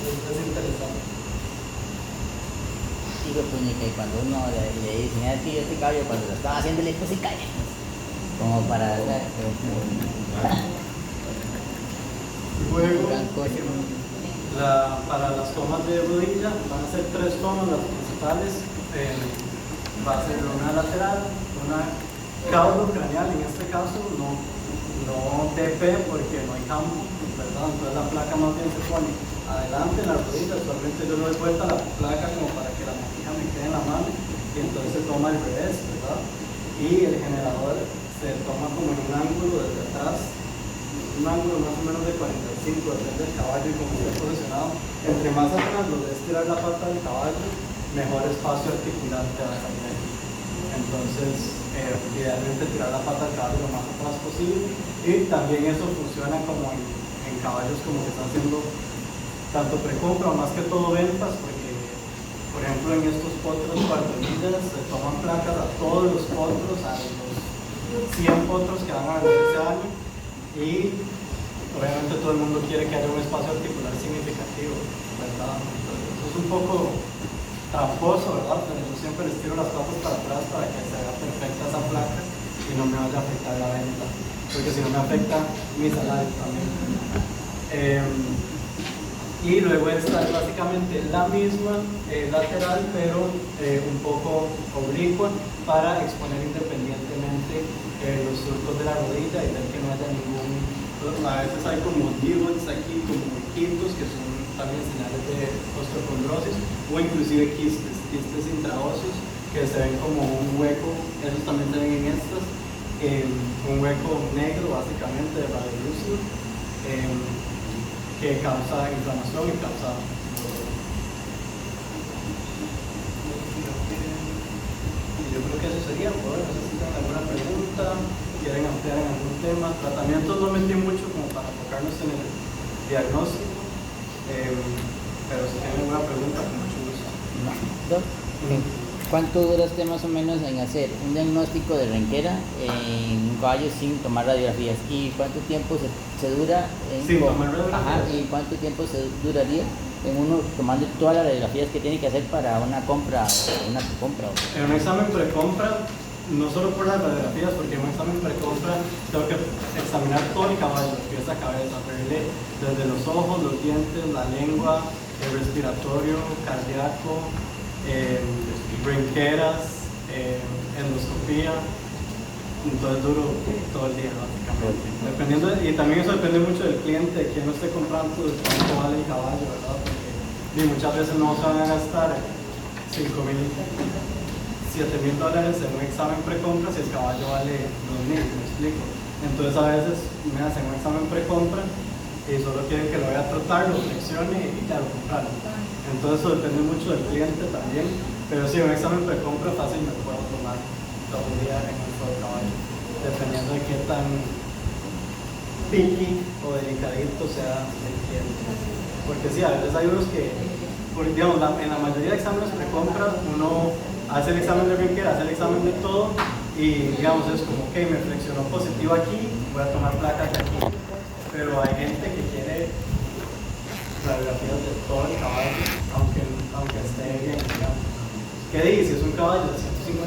Es interesante. Digo, puñica, y cuando uno le dice, mira, tío, este caballo cuando lo estaba haciendo le puse caña, como para Luego, para las tomas de rodilla van a ser 3 tomas, las principales. Va a ser una lateral, una caudo craneal, en este caso no DP porque no hay campo, ¿verdad? Entonces la placa más bien se pone adelante en la rodilla, usualmente yo doy vuelta la placa como para que la manija me quede en la mano, y entonces se toma al revés, ¿verdad? Y el generador se toma como en un ángulo desde atrás, un ángulo más o menos de 45, depende del caballo y cómo esté posicionado. Entre más atrás lo de estirar la pata del caballo, mejor espacio articular te va a salir aquí. Entonces, idealmente tirar la pata del caballo lo más atrás posible, y también eso funciona como en caballos como que están haciendo tanto precompra o más que todo ventas, porque por ejemplo en estos potros cuartomillas se toman placas a todos los potros, a los 100 potros que van a venir ese año, y obviamente todo el mundo quiere que haya un espacio articular significativo, ¿verdad? Entonces, eso es un poco tramposo, ¿verdad? Pero yo siempre les tiro las patas para atrás para que se vea perfecta esa placa y no me vaya a afectar la venta, porque si no me afecta mi salario también. Y luego esta es básicamente la misma lateral, pero un poco oblicua para exponer independientemente los surcos de la rodilla y ver que no haya ningún... A veces hay como divots aquí, como huequitos que son también señales de osteocondrosis, o inclusive quistes intraóseos que se ven como un hueco, esos también se ven en estas, un hueco negro básicamente de radiolúcido, que causa inflamación y causa dolor. Y yo creo que eso sería, ¿no? No sé si tienen alguna pregunta, quieren ampliar en algún tema. Tratamientos no metí mucho como para enfocarnos en el diagnóstico, pero si tienen alguna pregunta, con mucho gusto. ¿Cuánto dura usted más o menos en hacer un diagnóstico de renquera en un caballo sin tomar radiografías? ¿Y cuánto tiempo se dura en sin tomar radiografías? Ajá, ¿y cuánto tiempo se duraría en uno tomando todas las radiografías que tiene que hacer para una compra o una compra? En un examen precompra, no solo por las radiografías, porque en un examen precompra tengo que examinar todo el caballo, pieza a cabeza, verle desde los ojos, los dientes, la lengua, el respiratorio, cardíaco, brinqueras, endoscopía. Entonces duro todo el día básicamente. Dependiendo y también eso depende mucho del cliente, de quién lo esté comprando, de cuánto vale el caballo, ¿verdad? Porque muchas veces no se van a gastar $5,000, $7,000 en un examen precompra si el caballo vale $2,000, ¿me explico? Entonces a veces me hacen un examen precompra y solo quieren que lo vaya a trotar, lo flexione y ya lo compraron. Entonces eso depende mucho del cliente también, pero sí, un examen precompra fácil me puedo tomar todo el día en un solo caballo, dependiendo de qué tan picky o delicadito sea el cliente. Porque sí, a veces hay unos que, digamos, en la mayoría de exámenes precompra uno hace el examen de brinquera, hace el examen de todo y digamos es como que me flexionó positivo aquí, voy a tomar placas de aquí. Pero hay gente que quiere radiografías de todo el caballo, aunque esté bien, digamos. ¿Qué dice? Si es un caballo de $150,000,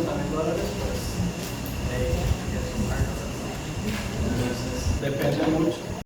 pues es un marco. Entonces, depende mucho.